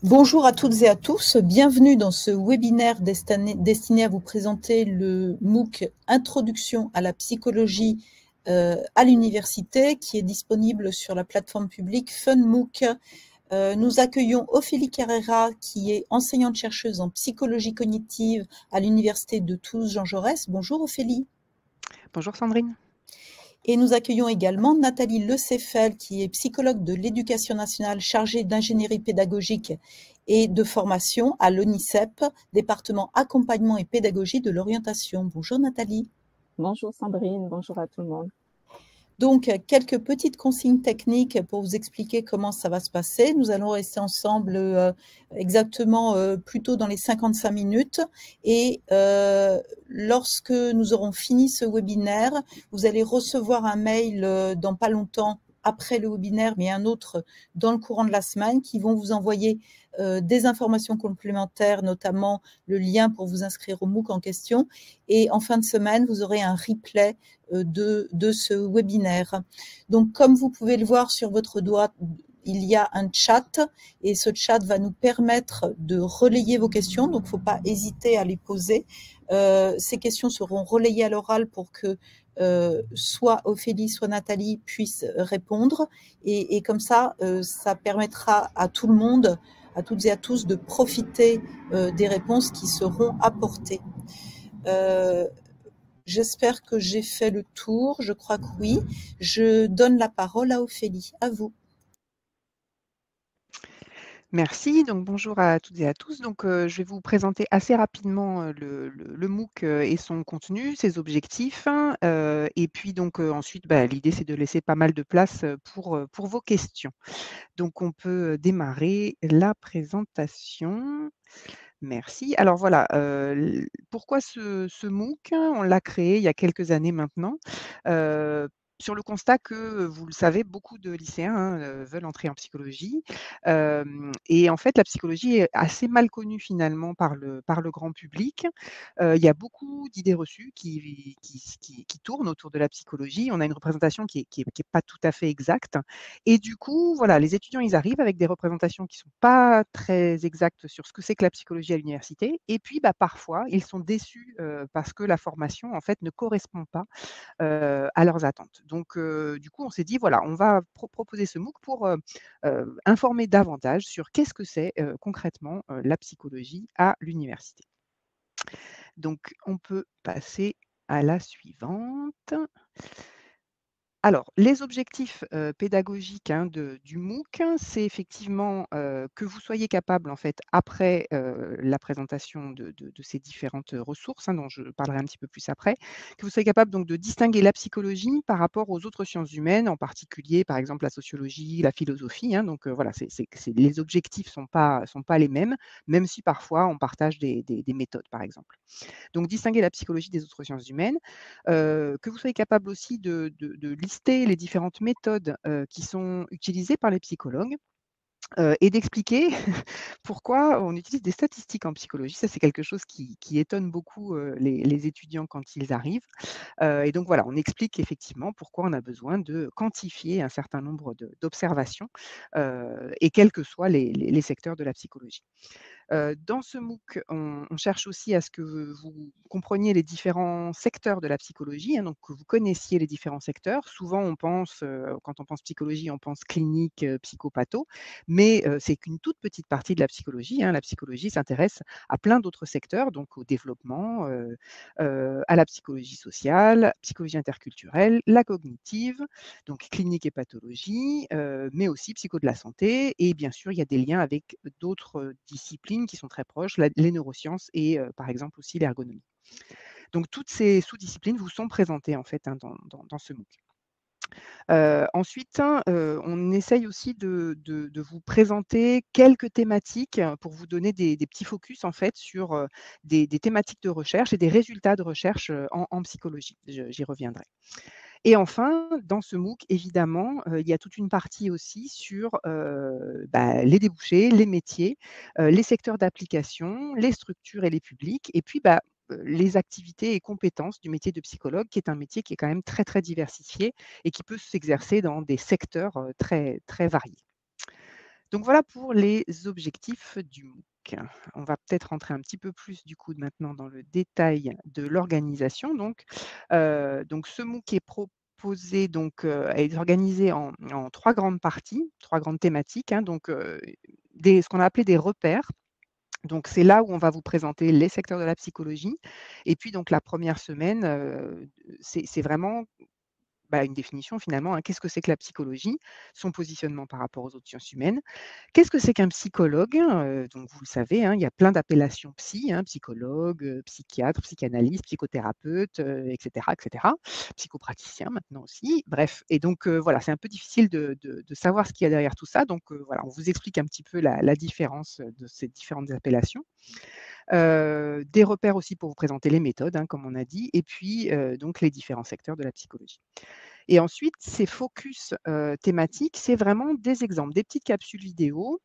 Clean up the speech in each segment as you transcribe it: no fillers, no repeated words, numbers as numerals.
Bonjour à toutes et à tous, bienvenue dans ce webinaire destiné à vous présenter le MOOC Introduction à la psychologie à l'université qui est disponible sur la plateforme publique FunMOOC. Nous accueillons Ophélie Carrera qui est enseignante-chercheuse en psychologie cognitive à l'université de Toulouse Jean Jaurès. Bonjour Ophélie. Bonjour Sandrine. Et nous accueillons également Nathalie Leceffel, qui est psychologue de l'Éducation nationale chargée d'ingénierie pédagogique et de formation à l'ONICEP, département accompagnement et pédagogie de l'orientation. Bonjour Nathalie. Bonjour Sandrine, bonjour à tout le monde. Donc, quelques petites consignes techniques pour vous expliquer comment ça va se passer. Nous allons rester ensemble exactement plutôt dans les 55 minutes. Et lorsque nous aurons fini ce webinaire, vous allez recevoir un mail dans pas longtemps après le webinaire, mais un autre dans le courant de la semaine, qui vont vous envoyer des informations complémentaires, notamment le lien pour vous inscrire au MOOC en question. Et en fin de semaine, vous aurez un replay de ce webinaire. Donc, comme vous pouvez le voir sur votre doigt, il y a un chat et ce chat va nous permettre de relayer vos questions. Donc, il ne faut pas hésiter à les poser. Ces questions seront relayées à l'oral pour que soit Ophélie, soit Nathalie puissent répondre. Et comme ça, ça permettra à tout le monde, à toutes et à tous, de profiter des réponses qui seront apportées. J'espère que j'ai fait le tour, je crois que oui. Je donne la parole à Ophélie, à vous. Merci, donc bonjour à toutes et à tous. Donc, je vais vous présenter assez rapidement le MOOC et son contenu, ses objectifs. Et puis donc ensuite, l'idée c'est de laisser pas mal de place pour vos questions. Donc on peut démarrer la présentation. Merci. Alors voilà, pourquoi ce MOOC? On l'a créé il y a quelques années maintenant, sur le constat que, vous le savez, beaucoup de lycéens, veulent entrer en psychologie. Et en fait, la psychologie est assez mal connue finalement par le grand public. Il y a beaucoup d'idées reçues qui tournent autour de la psychologie. On a une représentation qui est pas tout à fait exacte. Et du coup, voilà, les étudiants, ils arrivent avec des représentations qui sont pas très exactes sur ce que c'est que la psychologie à l'université. Et puis, parfois, ils sont déçus parce que la formation, en fait, ne correspond pas à leurs attentes. Donc, du coup, on s'est dit, voilà, on va proposer ce MOOC pour informer davantage sur qu'est-ce que c'est concrètement la psychologie à l'université. Donc, on peut passer à la suivante. Alors, les objectifs pédagogiques du MOOC, c'est effectivement que vous soyez capable, en fait, après la présentation de ces différentes ressources, dont je parlerai un petit peu plus après, que vous soyez capable donc de distinguer la psychologie par rapport aux autres sciences humaines, en particulier, par exemple, la sociologie, la philosophie. Donc voilà, les objectifs sont pas les mêmes, même si parfois on partage des méthodes, par exemple. Donc, distinguer la psychologie des autres sciences humaines, que vous soyez capable aussi de lister les différentes méthodes qui sont utilisées par les psychologues. Et d'expliquer pourquoi on utilise des statistiques en psychologie. Ça, c'est quelque chose qui étonne beaucoup les étudiants quand ils arrivent. Et donc voilà, on explique effectivement pourquoi on a besoin de quantifier un certain nombre d'observations, et quels que soient les secteurs de la psychologie. Dans ce MOOC, on cherche aussi à ce que vous compreniez les différents secteurs de la psychologie, donc que vous connaissiez les différents secteurs. Souvent, on pense, quand on pense psychologie, on pense clinique, psychopatho, mais c'est qu'une toute petite partie de la psychologie. La psychologie s'intéresse à plein d'autres secteurs, donc au développement, à la psychologie sociale, psychologie interculturelle, la cognitive, donc clinique et pathologie, mais aussi psycho de la santé. Et bien sûr, il y a des liens avec d'autres disciplines qui sont très proches, les neurosciences et par exemple aussi l'ergonomie. Donc toutes ces sous-disciplines vous sont présentées en fait dans ce MOOC. Ensuite, on essaye aussi de vous présenter quelques thématiques pour vous donner des petits focus en fait sur des thématiques de recherche et des résultats de recherche en psychologie. J'y reviendrai. Et enfin, dans ce MOOC, évidemment, il y a toute une partie aussi sur les débouchés, les métiers, les secteurs d'application, les structures et les publics, et puis les activités et compétences du métier de psychologue, qui est un métier qui est quand même très, très diversifié et qui peut s'exercer dans des secteurs très, très variés. Donc voilà pour les objectifs du MOOC. On va peut-être rentrer un petit peu plus du coup maintenant dans le détail de l'organisation. Donc ce MOOC est proposé est organisé en 3 grandes parties, 3 grandes thématiques, hein, ce qu'on a appelé des repères. Donc c'est là où on va vous présenter les secteurs de la psychologie et puis donc la première semaine, c'est vraiment une définition finalement, hein. Qu'est-ce que c'est que la psychologie? Son positionnement par rapport aux autres sciences humaines. Qu'est-ce que c'est qu'un psychologue? Donc vous le savez, hein, il y a plein d'appellations psy, hein, psychologue, psychiatre, psychanalyste, psychothérapeute, et cetera, et cetera. Psychopraticien maintenant aussi. Bref et donc voilà, c'est un peu difficile de savoir ce qu'il y a derrière tout ça. Donc voilà, on vous explique un petit peu la différence de ces différentes appellations. Des repères aussi pour vous présenter les méthodes, hein, comme on a dit et puis donc les différents secteurs de la psychologie. Et ensuite, ces focus, thématiques, c'est vraiment des exemples, des petites capsules vidéo,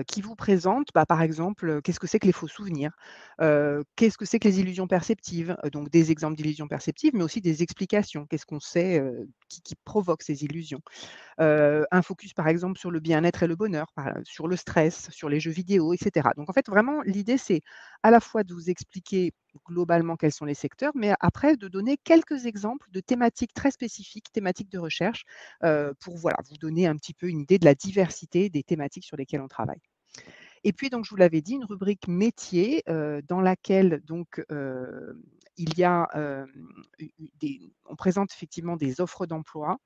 qui vous présentent, par exemple, qu'est-ce que c'est que les faux souvenirs? Qu'est-ce que c'est que les illusions perceptives? Donc des exemples d'illusions perceptives, mais aussi des explications. Qu'est-ce qu'on sait, qui provoque ces illusions? Un focus par exemple sur le bien-être et le bonheur, sur le stress, sur les jeux vidéo et cetera. Donc en fait vraiment l'idée c'est à la fois de vous expliquer globalement quels sont les secteurs, mais après de donner quelques exemples de thématiques très spécifiques, thématiques de recherche, pour voilà, vous donner un petit peu une idée de la diversité des thématiques sur lesquelles on travaille. Et puis donc je vous l'avais dit, une rubrique métier, dans laquelle donc, il y a, on présente effectivement des offres d'emploi,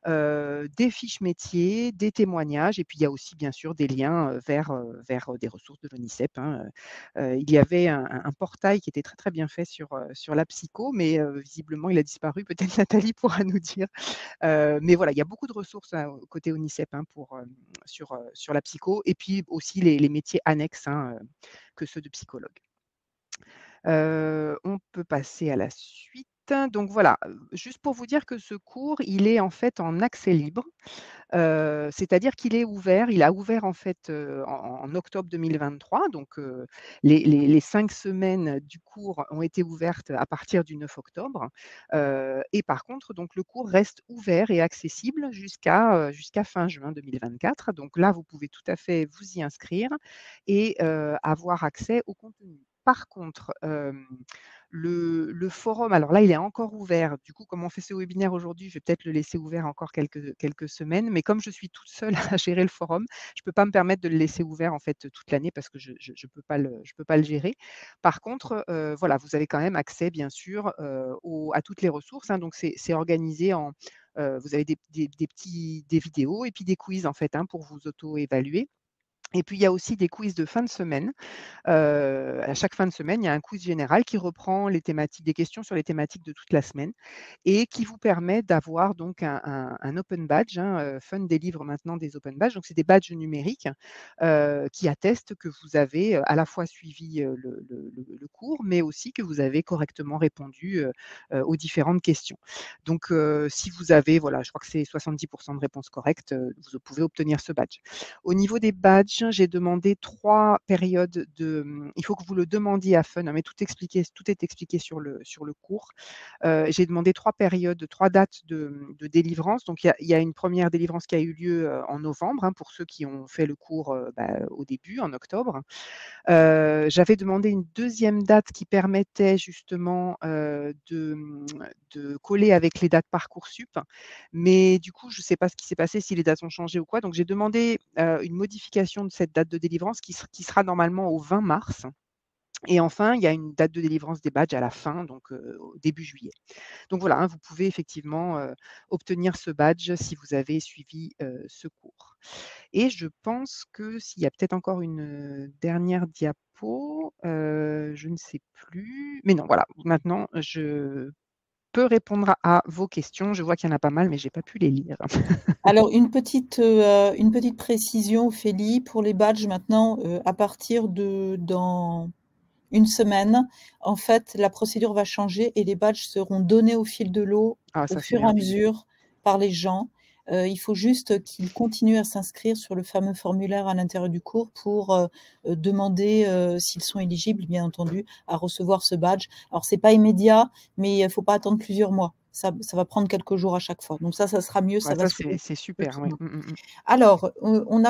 des fiches métiers, des témoignages et puis il y a aussi bien sûr des liens, vers des ressources de l'ONISEP, hein. Il y avait un portail qui était très, très bien fait sur la psycho, mais visiblement il a disparu. Peut-être Nathalie pourra nous dire. Mais voilà, il y a beaucoup de ressources, hein, côté ONISEP, hein, sur la psycho et puis aussi les métiers annexes, hein, que ceux de psychologue. On peut passer à la suite. Donc voilà, juste pour vous dire que ce cours, il est en fait en accès libre. C'est-à-dire qu'il est ouvert, il a ouvert en fait, en octobre 2023, donc les 5 semaines du cours ont été ouvertes à partir du 9 octobre, et par contre donc le cours reste ouvert et accessible jusqu'à fin juin 2024. Donc là, vous pouvez tout à fait vous y inscrire et avoir accès au contenu. Par contre, le forum, alors là, il est encore ouvert. Du coup, comme on fait ce webinaire aujourd'hui, je vais peut-être le laisser ouvert encore quelques semaines. Mais comme je suis toute seule à gérer le forum, je ne peux pas me permettre de le laisser ouvert en fait toute l'année parce que je peux pas le gérer. Par contre, voilà, vous avez quand même accès, bien sûr, à toutes les ressources, hein. Donc c'est organisé en, vous avez des vidéos et puis des quiz en fait, hein, pour vous auto-évaluer. Et puis il y a aussi des quiz de fin de semaine. À chaque fin de semaine, il y a un quiz général qui reprend des questions sur les thématiques de toute la semaine et qui vous permet d'avoir donc un open badge, hein, Fun délivre maintenant des open badges. Donc c'est des badges numériques, qui attestent que vous avez, à la fois suivi, le cours, mais aussi que vous avez correctement répondu, aux différentes questions. Donc si vous avez, voilà, je crois que c'est 70 de réponses correctes, vous pouvez obtenir ce badge. Au niveau des badges, j'ai demandé 3 périodes il faut que vous le demandiez à Fun, hein, mais tout est expliqué sur le cours. J'ai demandé 3 périodes, 3 dates de délivrance. Donc il y a une première délivrance qui a eu lieu, en novembre, hein, pour ceux qui ont fait le cours, au début, en octobre. J'avais demandé une deuxième date qui permettait justement, de coller avec les dates Parcoursup. Mais du coup, je ne sais pas ce qui s'est passé, si les dates ont changé ou quoi. Donc j'ai demandé, une modification de cette date de délivrance qui sera normalement au 20 mars. Et enfin, il y a une date de délivrance des badges à la fin, donc au début juillet. Donc voilà, hein, vous pouvez effectivement, obtenir ce badge si vous avez suivi, ce cours. Et je pense que s'il y a peut-être encore une, dernière diapo, je ne sais plus. Mais non, voilà, maintenant je peux répondre à vos questions. Je vois qu'il y en a pas mal, mais j'ai pas pu les lire. Alors une petite précision, Ophélie, pour les badges maintenant, à partir de dans une semaine, en fait, la procédure va changer et les badges seront donnés au fil de l'eau, Ah au ça, c'est fur et à bien. mesure par les gens. Il faut juste qu'ils continuent à s'inscrire sur le fameux formulaire à l'intérieur du cours pour demander, s'ils sont éligibles, bien entendu, à recevoir ce badge. Alors c'est pas immédiat, mais il faut pas attendre plusieurs mois. ça va prendre quelques jours à chaque fois. Donc ça sera mieux, ça va Ça, soulager c'est le super, oui. client. Alors, on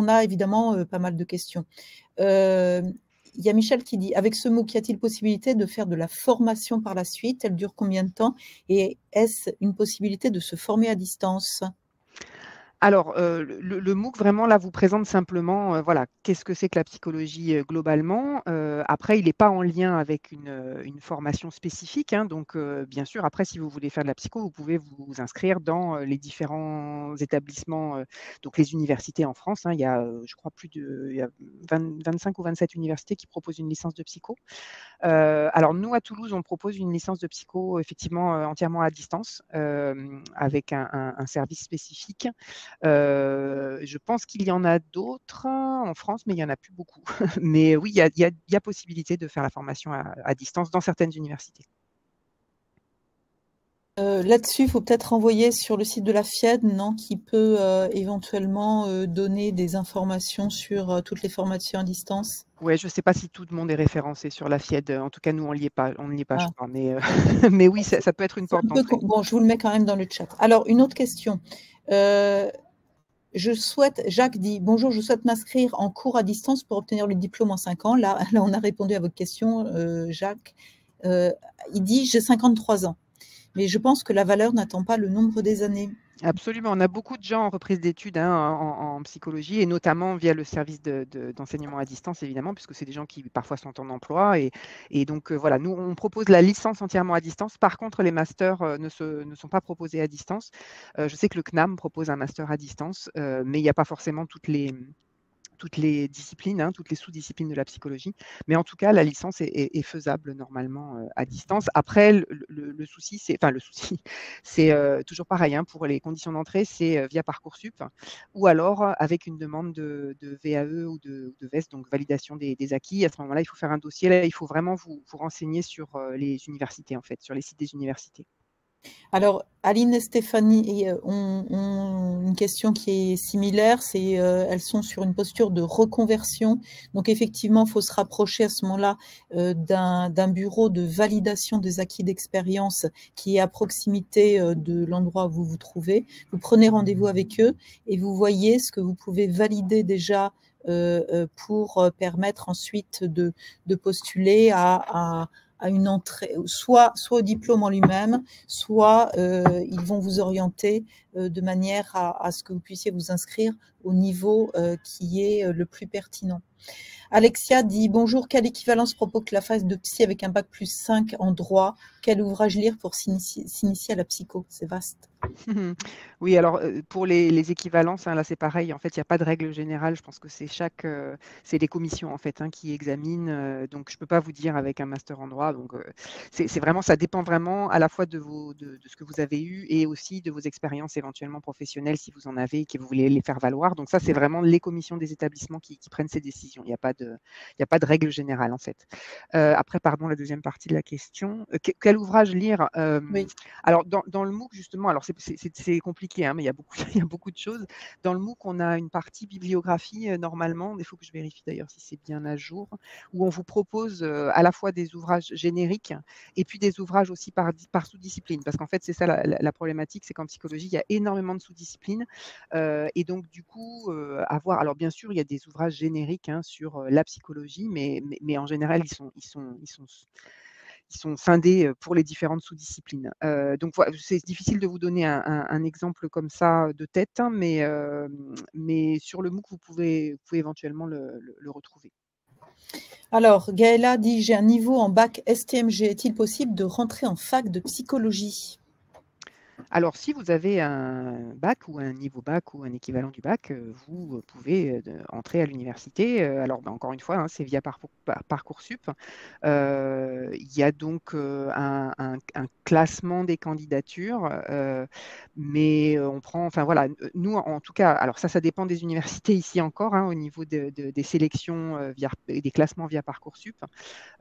a évidemment pas mal de questions. Il y a Michel qui dit: «Avec ce MOOC, y a-t-il possibilité de faire de la formation par la suite? Elle dure combien de temps? Et est-ce une possibilité de se former à distance?» Alors, le MOOC vraiment là vous présente simplement, voilà, qu'est-ce que c'est que la psychologie, globalement. Après il n'est pas en lien avec une formation spécifique, hein, donc bien sûr après si vous voulez faire de la psycho, vous pouvez vous inscrire dans, les différents établissements, donc les universités en France, hein. Il y a, je crois il y a 25 ou 27 universités qui proposent une licence de psycho. Alors nous, à Toulouse, on propose une licence de psycho effectivement, entièrement à distance, avec un service spécifique. Je pense qu'il y en a d'autres en France, mais il y en a plus beaucoup. Mais oui, il y a possibilité de faire la formation à distance dans certaines universités. Là-dessus, il faut peut-être renvoyer sur le site de la FIED, non? Qui peut éventuellement donner des informations sur toutes les formations à distance. Ouais, je ne sais pas si tout le monde est référencé sur la FIED. En tout cas, nous, on n'y est pas, je Ah. crois. Mais, mais oui, ça peut être une porte d'entrée. Bon, je vous le mets quand même dans le chat. Alors, une autre question. Jacques dit: «Bonjour, je souhaite m'inscrire en cours à distance pour obtenir le diplôme en 5 ans». Là, on a répondu à votre question, Jacques. Il dit: «J'ai 53 ans». Mais je pense que la valeur n'attend pas le nombre des années. Absolument. On a beaucoup de gens en reprise d'études, hein, en psychologie et notamment via le service d'enseignement à distance, évidemment, puisque c'est des gens qui parfois sont en emploi. Et donc, voilà, nous, on propose la licence entièrement à distance. Par contre, les masters ne sont pas proposés à distance. Je sais que le CNAM propose un master à distance, mais il n'y a pas forcément toutes les disciplines, hein, toutes les sous-disciplines de la psychologie. Mais en tout cas, la licence est faisable normalement à distance. Après, le souci, c'est toujours pareil, hein, pour les conditions d'entrée, c'est via Parcoursup ou alors avec une demande de VAE ou de VEST, donc validation des acquis. À ce moment-là, il faut faire un dossier. Là, il faut vraiment vous renseigner sur les universités, en fait, sur les sites des universités. Alors, Aline et Stéphanie ont une question qui est similaire, c'est elles sont sur une posture de reconversion. Donc, effectivement, il faut se rapprocher à ce moment-là d'un bureau de validation des acquis d'expérience qui est à proximité de l'endroit où vous vous trouvez. Vous prenez rendez-vous avec eux et vous voyez ce que vous pouvez valider déjà pour permettre ensuite de postuler à une entrée, soit au diplôme en lui-même, soit ils vont vous orienter de manière à ce que vous puissiez vous inscrire au niveau qui est le plus pertinent. Alexia dit: «Bonjour, quelle équivalence propose la phase de psy avec un bac plus 5 en droit? Quel ouvrage lire pour s'initier à la psycho?» C'est vaste. Oui, alors pour les équivalences, hein, là c'est pareil. En fait, il n'y a pas de règle générale. Je pense que c'est c'est les commissions en fait, hein, qui examinent. Donc je ne peux pas vous dire avec un master en droit. Donc c'est vraiment, ça dépend vraiment à la fois de ce que vous avez eu et aussi de vos expériences éventuellement professionnelles si vous en avez et que vous voulez les faire valoir. Donc ça, c'est vraiment les commissions des établissements qui prennent ces décisions. Il n'y a pas de règle générale en fait. Après, pardon, la deuxième partie de la question. Quel ouvrage lire? Oui. Alors dans le MOOC justement, alors c'est compliqué, hein, mais il y a beaucoup il y a beaucoup de choses. Dans le MOOC, on a une partie bibliographie, normalement, il faut que je vérifie d'ailleurs si c'est bien à jour, où on vous propose, à la fois des ouvrages génériques et puis des ouvrages aussi par sous-discipline. Parce qu'en fait, c'est ça la problématique, c'est qu'en psychologie, il y a énormément de sous-disciplines, et donc du coup, alors bien sûr, il y a des ouvrages génériques, hein, sur, la psychologie, mais en général, ils sont scindés pour les différentes sous-disciplines. Donc voilà, c'est difficile de vous donner un exemple comme ça de tête, hein, mais sur le MOOC, vous pouvez éventuellement le retrouver. Alors, Gaëla dit: «J'ai un niveau en bac STMG. Est-il possible de rentrer en fac de psychologie?» Alors, si vous avez un bac ou un niveau bac ou un équivalent du bac, vous pouvez entrer à l'université. Alors, encore une fois, hein, c'est via Parcoursup. Il y a donc un classement des candidatures, mais on prend, enfin voilà, nous en tout cas, alors ça dépend des universités ici encore, hein, au niveau des sélections des classements via Parcoursup.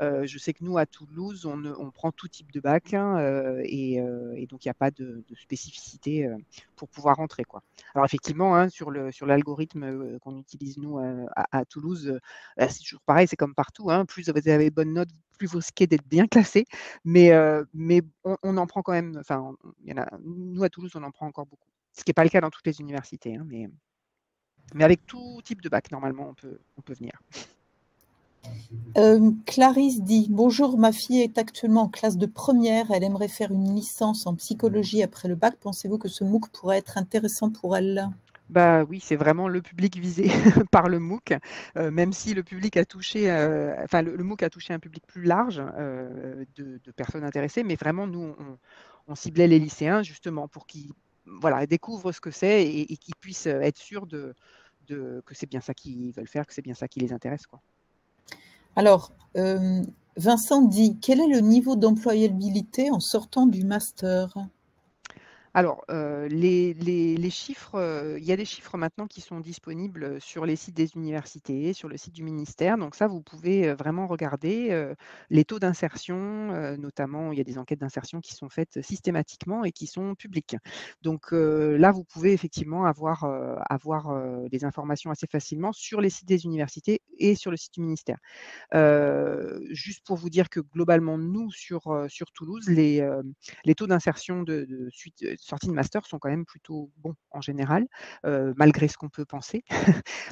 Je sais que nous, à Toulouse, on prend tout type de bac, hein, et donc il n'y a pas de spécificité pour pouvoir rentrer, quoi. Alors effectivement, hein, sur l'algorithme qu'on utilise nous à Toulouse, c'est toujours pareil, c'est comme partout, hein, plus vous avez bonnes notes, plus vous risquez d'être bien classé. Mais on en prend quand même, enfin, il y en a, nous à Toulouse, on en prend encore beaucoup. Ce qui n'est pas le cas dans toutes les universités, hein, mais avec tout type de bac, normalement, on peut venir. Clarisse dit: bonjour, ma fille est actuellement en classe de première, elle aimerait faire une licence en psychologie après le bac. Pensez-vous que ce MOOC pourrait être intéressant pour elle? Bah oui, c'est vraiment le public visé par le MOOC, même si le public a touché, enfin le MOOC a touché un public plus large de personnes intéressées, mais vraiment nous on ciblait les lycéens justement pour qu'ils découvrent ce que c'est et qu'ils puissent être sûrs que c'est bien ça qu'ils veulent faire, que c'est bien ça qui les intéresse, quoi. Alors, Vincent dit: quel est le niveau d'employabilité en sortant du master? Alors, les chiffres, il y a des chiffres maintenant qui sont disponibles sur les sites des universités, sur le site du ministère. Donc ça, vous pouvez vraiment regarder les taux d'insertion, notamment, il y a des enquêtes d'insertion qui sont faites systématiquement et qui sont publiques. Donc là, vous pouvez effectivement avoir des informations assez facilement sur les sites des universités et sur le site du ministère. Juste pour vous dire que globalement, nous, sur Toulouse, les taux d'insertion de sortie de master sont quand même plutôt bons en général, malgré ce qu'on peut penser.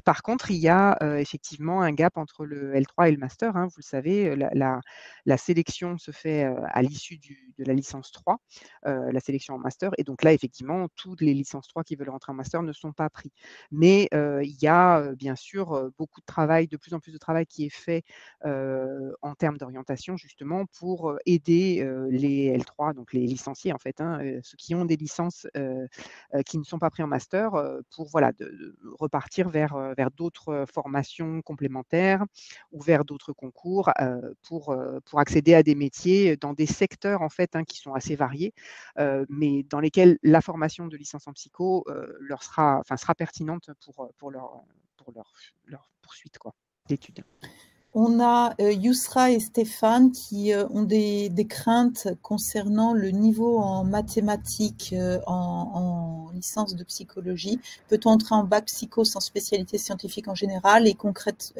Par contre, il y a effectivement un gap entre le L3 et le master, hein. Vous le savez, la sélection se fait à l'issue de la licence 3, la sélection en master. Et donc là, effectivement, toutes les licences 3 qui veulent rentrer en master ne sont pas pris. Mais il y a bien sûr beaucoup de travail, de plus en plus de travail qui est fait en termes d'orientation justement pour aider les L3, donc les licenciés en fait, hein, ceux qui ont des licences qui ne sont pas pris en master, pour de repartir vers d'autres formations complémentaires ou vers d'autres concours pour accéder à des métiers dans des secteurs en fait, hein, qui sont assez variés, mais dans lesquels la formation de licence en psycho sera pertinente pour leur poursuite d'études. On a Yousra et Stéphane qui ont des craintes concernant le niveau en mathématiques en licence de psychologie. Peut-on entrer en bac psycho sans spécialité scientifique en général? Et concrète,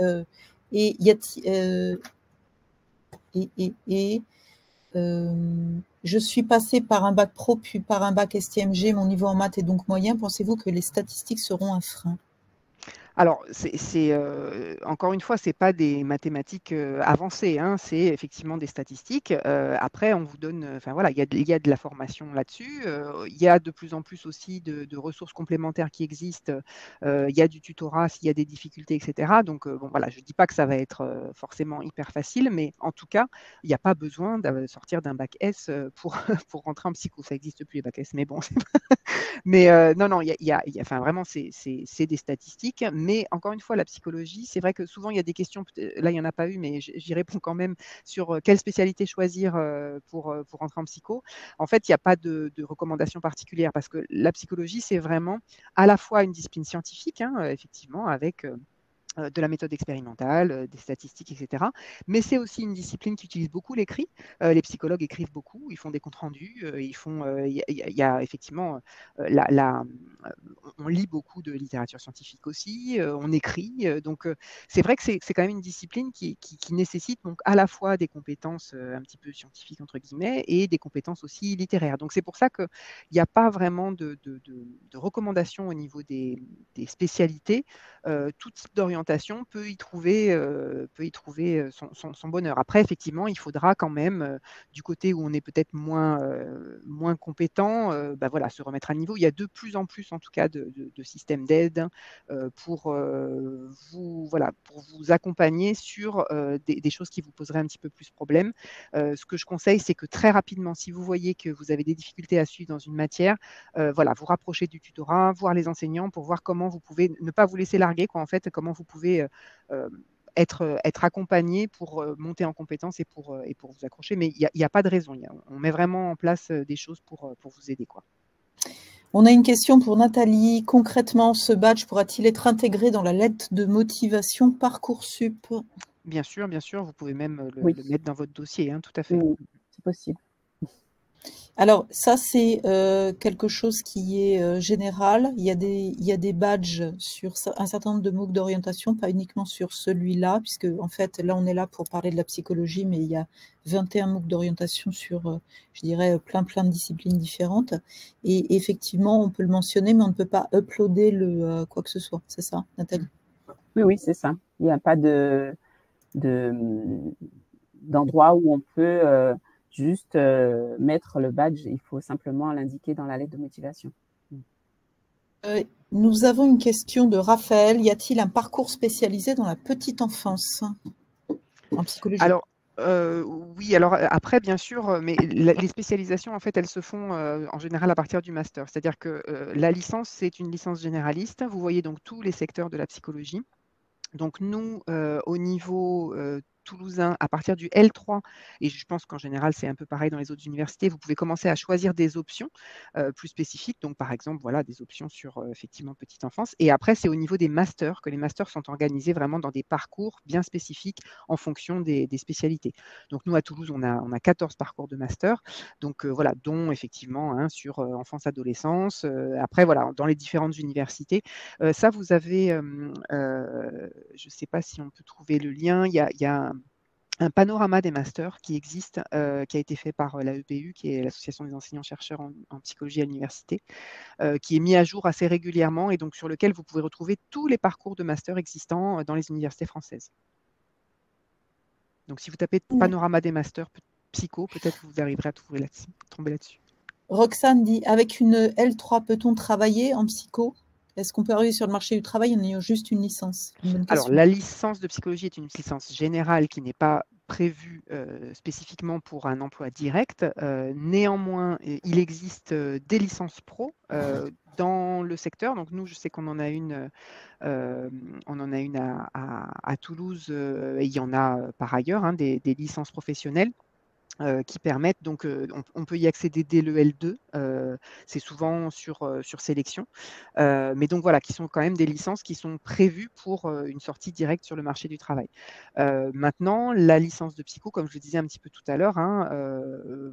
je suis passée par un bac pro puis par un bac STMG. Mon niveau en maths est donc moyen. Pensez-vous que les statistiques seront un frein? Alors, encore une fois, ce n'est pas des mathématiques avancées, hein, c'est effectivement des statistiques. Après, on vous donne, il y a de la formation là-dessus. Il y a de plus en plus aussi de ressources complémentaires qui existent. Il y a du tutorat s'il y a des difficultés, etc. Donc, je ne dis pas que ça va être forcément hyper facile, mais en tout cas, il n'y a pas besoin de sortir d'un bac S pour rentrer en psycho. Ça n'existe plus, les bac S, mais bon. Mais non, vraiment, c'est des statistiques. Mais encore une fois, la psychologie, c'est vrai que souvent, il y a des questions, là, il n'y en a pas eu, mais j'y réponds quand même, sur quelle spécialité choisir pour rentrer en psycho. En fait, il n'y a pas de recommandation particulière parce que la psychologie, c'est vraiment à la fois une discipline scientifique, hein, effectivement, avec de la méthode expérimentale, des statistiques, etc. Mais c'est aussi une discipline qui utilise beaucoup l'écrit. Les psychologues écrivent beaucoup, ils font des comptes rendus, il y a effectivement, on lit beaucoup de littérature scientifique aussi, on écrit. Donc, c'est vrai que c'est quand même une discipline qui nécessite donc à la fois des compétences un petit peu scientifiques, entre guillemets, et des compétences aussi littéraires. Donc, c'est pour ça qu'il n'y a pas vraiment de recommandations au niveau des spécialités. Tout type d'orientation peut y trouver son bonheur. Après, effectivement, il faudra quand même, du côté où on est peut-être moins compétent, se remettre à niveau. Il y a de plus en plus, en tout cas, de systèmes d'aide pour vous accompagner sur des choses qui vous poseraient un petit peu plus problème. Ce que je conseille, c'est que très rapidement, si vous voyez que vous avez des difficultés à suivre dans une matière, vous rapprocher du tutorat, voir les enseignants pour voir comment vous pouvez ne pas vous laisser larguer, en fait, comment vous pouvez être accompagné pour monter en compétences et pour vous accrocher. Mais il n'y a pas de raison. On met vraiment en place des choses pour vous aider, quoi. On a une question pour Nathalie. Concrètement, ce badge pourra-t-il être intégré dans la lettre de motivation Parcoursup? Bien sûr, vous pouvez même le Oui. mettre dans votre dossier, hein, tout à fait. Oui, c'est possible. Alors ça, c'est quelque chose qui est général. Il y a des badges sur un certain nombre de MOOC d'orientation, pas uniquement sur celui-là, puisque en fait, là, on est là pour parler de la psychologie, mais il y a 21 MOOC d'orientation sur, je dirais, plein de disciplines différentes. Et effectivement, on peut le mentionner, mais on ne peut pas uploader quoi que ce soit. C'est ça, Nathalie? Oui, c'est ça. Il n'y a pas d'endroit où on peut juste mettre le badge. Il faut simplement l'indiquer dans la lettre de motivation. Nous avons une question de Raphaël. Y a-t-il un parcours spécialisé dans la petite enfance en psychologie? Alors, oui, alors après, bien sûr, mais les spécialisations, en fait, elles se font en général à partir du master. C'est-à-dire que la licence, c'est une licence généraliste. Vous voyez donc tous les secteurs de la psychologie. Donc nous, au niveau toulousain, à partir du L3, et je pense qu'en général c'est un peu pareil dans les autres universités, vous pouvez commencer à choisir des options plus spécifiques. Donc par exemple, voilà, des options sur effectivement petite enfance. Et après, c'est au niveau des masters que les masters sont organisés vraiment dans des parcours bien spécifiques en fonction des spécialités. Donc nous, à Toulouse, on a 14 parcours de master, donc voilà, dont effectivement sur enfance-adolescence. Après, voilà, dans les différentes universités. Ça, vous avez, je ne sais pas si on peut trouver le lien, il y a un panorama des masters qui existe, qui a été fait par l'AEPU, qui est l'Association des enseignants-chercheurs en psychologie à l'université, qui est mis à jour assez régulièrement et donc sur lequel vous pouvez retrouver tous les parcours de master existants dans les universités françaises. Donc si vous tapez panorama des masters psycho, peut-être que vous arriverez à tomber là-dessus. Roxane dit, avec une L3, peut-on travailler en psycho? Est-ce qu'on peut arriver sur le marché du travail en ayant juste une licence? Alors, la licence de psychologie est une licence générale qui n'est pas prévue spécifiquement pour un emploi direct. Néanmoins, il existe des licences pro dans le secteur. Donc, nous, je sais qu'on en a une, à Toulouse et il y en a par ailleurs, des licences professionnelles. Qui permettent donc, on peut y accéder dès le L2, c'est souvent sur sélection, mais donc voilà, qui sont quand même des licences qui sont prévues pour une sortie directe sur le marché du travail. Maintenant, la licence de psycho, comme je le disais un petit peu tout à l'heure,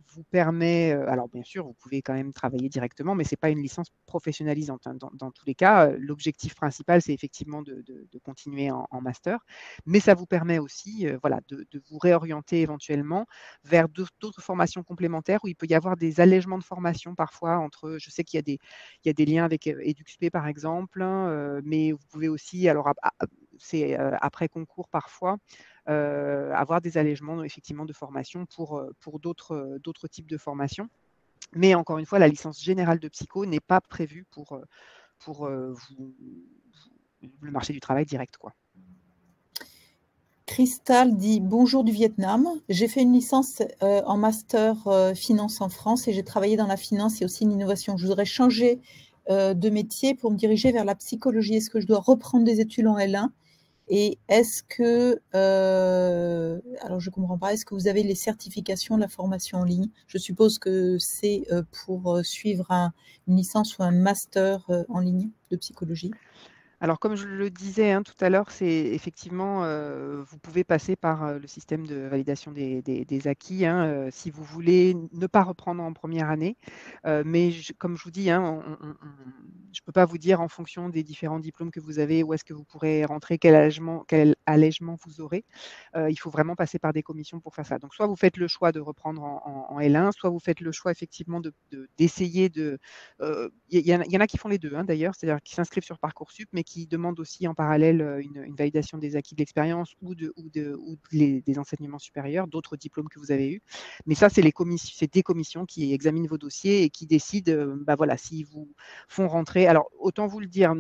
vous permet, alors bien sûr, vous pouvez quand même travailler directement, mais ce n'est pas une licence professionnalisante. Dans tous les cas, l'objectif principal, c'est effectivement de continuer en master, mais ça vous permet aussi voilà, de vous réorienter éventuellement vers d'autres formations complémentaires où il peut y avoir des allègements de formation parfois entre, je sais qu'il y a des liens avec EduxP par exemple, mais vous pouvez aussi, alors c'est après concours parfois, avoir des allègements effectivement de formation pour d'autres types de formations. Mais encore une fois, la licence générale de psycho n'est pas prévue pour le marché du travail direct, quoi. Cristal dit bonjour du Vietnam. J'ai fait une licence en master finance en France et j'ai travaillé dans la finance et aussi l'innovation. Je voudrais changer de métier pour me diriger vers la psychologie. Est-ce que je dois reprendre des études en L1? Et est-ce que, alors je ne comprends pas, est-ce que vous avez les certifications de la formation en ligne? Je suppose que c'est pour suivre une licence ou un master en ligne de psychologie. Alors, comme je le disais tout à l'heure, c'est effectivement, vous pouvez passer par le système de validation des acquis si vous voulez ne pas reprendre en première année. Mais comme je vous dis, je ne peux pas vous dire en fonction des différents diplômes que vous avez où est-ce que vous pourrez rentrer, quel allègement vous aurez. Il faut vraiment passer par des commissions pour faire ça. Donc, soit vous faites le choix de reprendre en L1, soit vous faites le choix effectivement d'essayer de… Il y en a qui font les deux d'ailleurs, c'est-à-dire qui s'inscrivent sur Parcoursup, mais qui demandent aussi en parallèle une validation des acquis de l'expérience ou des enseignements supérieurs, d'autres diplômes que vous avez eus. Mais ça, c'est des commissions qui examinent vos dossiers et qui décident voilà, s'ils vous font rentrer. Alors, autant vous le dire,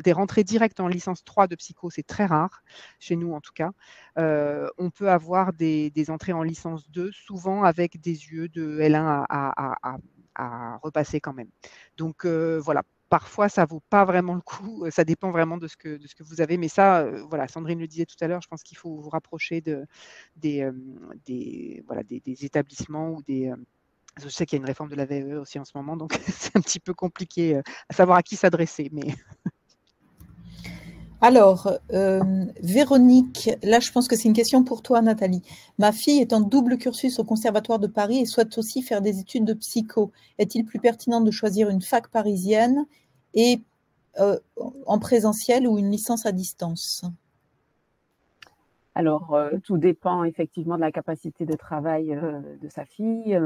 des rentrées directes en licence 3 de psycho, c'est très rare, chez nous en tout cas. On peut avoir des entrées en licence 2, souvent avec des yeux de L1 à repasser quand même. Donc voilà, parfois ça ne vaut pas vraiment le coup, ça dépend vraiment de ce que vous avez, mais ça, voilà, Sandrine le disait tout à l'heure, je pense qu'il faut vous rapprocher des établissements ou des… je sais qu'il y a une réforme de la VAE aussi en ce moment, donc c'est un petit peu compliqué à savoir à qui s'adresser. Mais… Alors, Véronique, là je pense que c'est une question pour toi, Nathalie. Ma fille est en double cursus au Conservatoire de Paris et souhaite aussi faire des études de psycho. Est-il plus pertinent de choisir une fac parisienne et en présentiel ou une licence à distance? Alors, tout dépend effectivement de la capacité de travail de sa fille.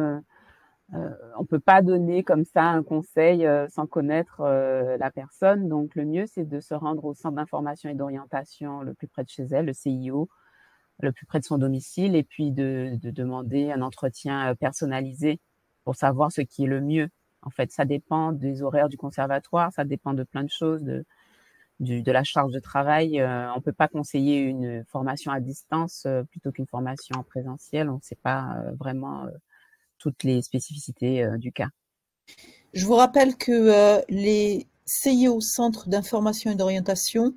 On ne peut pas donner comme ça un conseil sans connaître la personne. Donc, le mieux, c'est de se rendre au centre d'information et d'orientation le plus près de chez elle, le CIO, le plus près de son domicile, et puis de demander un entretien personnalisé pour savoir ce qui est le mieux. En fait, ça dépend des horaires du conservatoire, ça dépend de plein de choses, de la charge de travail. On ne peut pas conseiller une formation à distance plutôt qu'une formation en présentiel. On ne sait pas vraiment toutes les spécificités du cas. Je vous rappelle que les CIO, Centres d'information et d'orientation,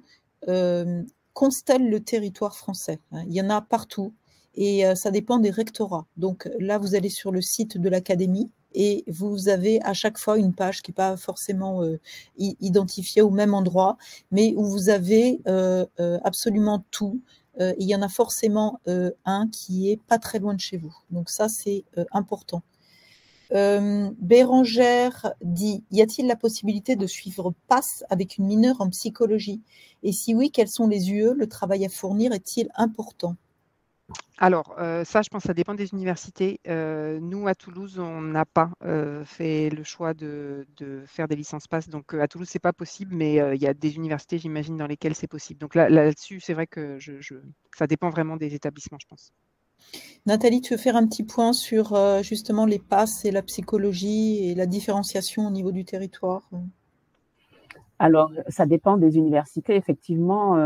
constellent le territoire français. Il y en a partout et ça dépend des rectorats. Donc là, vous allez sur le site de l'académie et vous avez à chaque fois une page qui n'est pas forcément identifiée au même endroit, mais où vous avez absolument tout. Il y en a forcément un qui est pas très loin de chez vous. Donc ça, c'est important. Bérangère dit, y a-t-il la possibilité de suivre PASS avec une mineure en psychologie? Et si oui, quels sont les UE? Le travail à fournir est-il important? Alors, ça, je pense que ça dépend des universités. Nous, à Toulouse, on n'a pas fait le choix de faire des licences PASS. Donc, à Toulouse, ce n'est pas possible, mais il y a des universités, j'imagine, dans lesquelles c'est possible. Donc là-dessus, c'est vrai que ça dépend vraiment des établissements, je pense. Nathalie, tu veux faire un petit point sur justement les PASS et la psychologie et la différenciation au niveau du territoire? Alors, ça dépend des universités. Effectivement,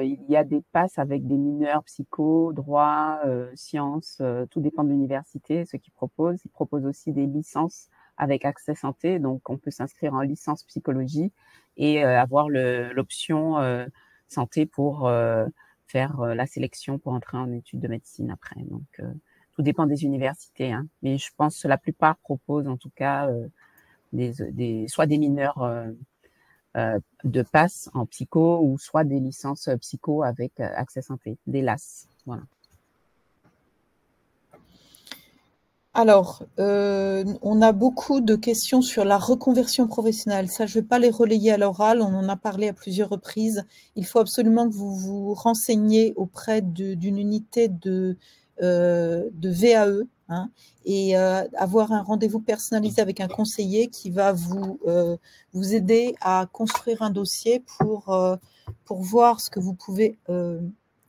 il y a des passes avec des mineurs psycho, droit, sciences, tout dépend de l'université, ce qu'ils proposent. Ils proposent aussi des licences avec accès santé, donc on peut s'inscrire en licence psychologie et avoir l'option santé pour faire la sélection pour entrer en études de médecine après. Donc, tout dépend des universités, hein. Mais je pense que la plupart proposent en tout cas soit des mineurs de passe en psycho ou soit des licences psycho avec accès santé, des LAS. Voilà. Alors, on a beaucoup de questions sur la reconversion professionnelle. Ça, je ne vais pas les relayer à l'oral, on en a parlé à plusieurs reprises. Il faut absolument que vous vous renseigniez auprès d'une unité de VAE, hein, et avoir un rendez-vous personnalisé avec un conseiller qui va vous aider à construire un dossier pour voir ce que vous pouvez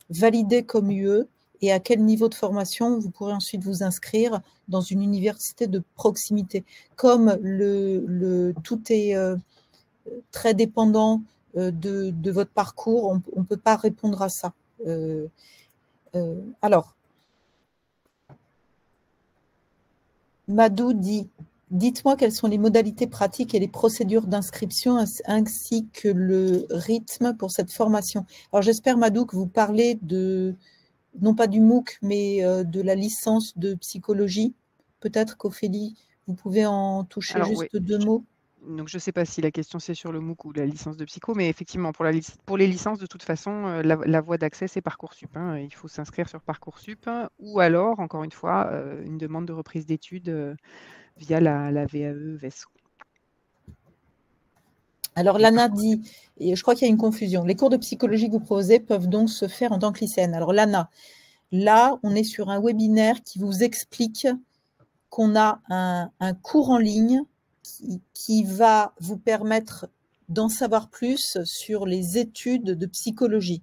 valider comme UE et à quel niveau de formation vous pourrez ensuite vous inscrire dans une université de proximité. Comme tout est très dépendant de votre parcours, on ne peut pas répondre à ça. Alors, Madou dit, dites-moi quelles sont les modalités pratiques et les procédures d'inscription ainsi que le rythme pour cette formation. Alors, j'espère, Madou, que vous parlez non pas du MOOC, mais de la licence de psychologie. Peut-être qu'Ophélie, vous pouvez en toucher juste deux mots. Donc, je ne sais pas si la question c'est sur le MOOC ou la licence de psycho, mais effectivement, pour les licences, de toute façon, la voie d'accès, c'est Parcoursup, hein. Il faut s'inscrire sur Parcoursup ou alors, encore une fois, une demande de reprise d'études via la VAE VESO. Alors, Lana dit, et je crois qu'il y a une confusion, les cours de psychologie que vous proposez peuvent donc se faire en tant que lycéenne. Alors, Lana, là, on est sur un webinaire qui vous explique qu'on a un cours en ligne qui va vous permettre d'en savoir plus sur les études de psychologie.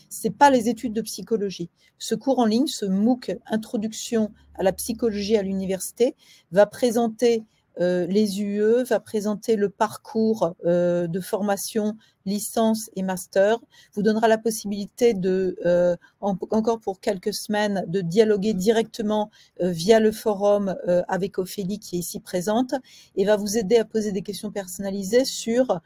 Ce n'est pas les études de psychologie. Ce cours en ligne, ce MOOC Introduction à la psychologie à l'université, va présenter les UE, va présenter le parcours de formation licence et master, vous donnera la possibilité encore pour quelques semaines, de dialoguer directement via le forum avec Ophélie qui est ici présente et va vous aider à poser des questions personnalisées sur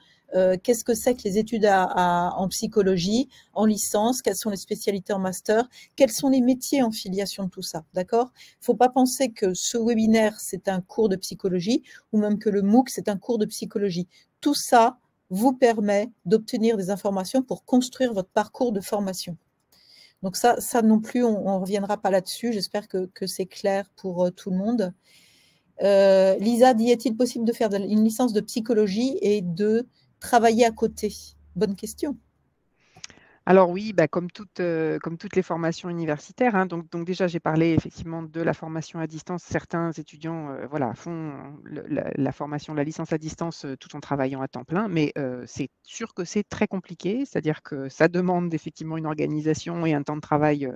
qu'est-ce que c'est que les études en psychologie, en licence, quelles sont les spécialités en master, quels sont les métiers en filiation de tout ça, d'accord? Il ne faut pas penser que ce webinaire, c'est un cours de psychologie ou même que le MOOC, c'est un cours de psychologie. Tout ça, vous permet d'obtenir des informations pour construire votre parcours de formation. Donc ça non plus, on ne reviendra pas là-dessus. J'espère que c'est clair pour tout le monde. Lisa dit, est-il possible de faire une licence de psychologie et de travailler à côté? Bonne question. Alors oui, comme toutes les formations universitaires, hein, donc déjà j'ai parlé effectivement de la formation à distance. Certains étudiants font la formation, la licence à distance tout en travaillant à temps plein, mais c'est sûr que c'est très compliqué, c'est-à-dire que ça demande effectivement une organisation et un temps de travail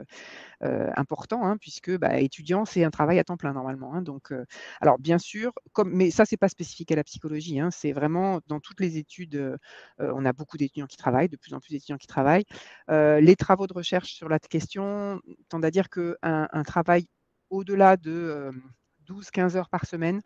important, hein, puisque étudiant, c'est un travail à temps plein normalement. Hein, donc, alors bien sûr, mais ça, c'est pas spécifique à la psychologie. Hein, c'est vraiment dans toutes les études, on a beaucoup d'étudiants qui travaillent, de plus en plus d'étudiants qui travaillent. Les travaux de recherche sur la question tendent à dire qu'un travail au-delà de 12-15 heures par semaine,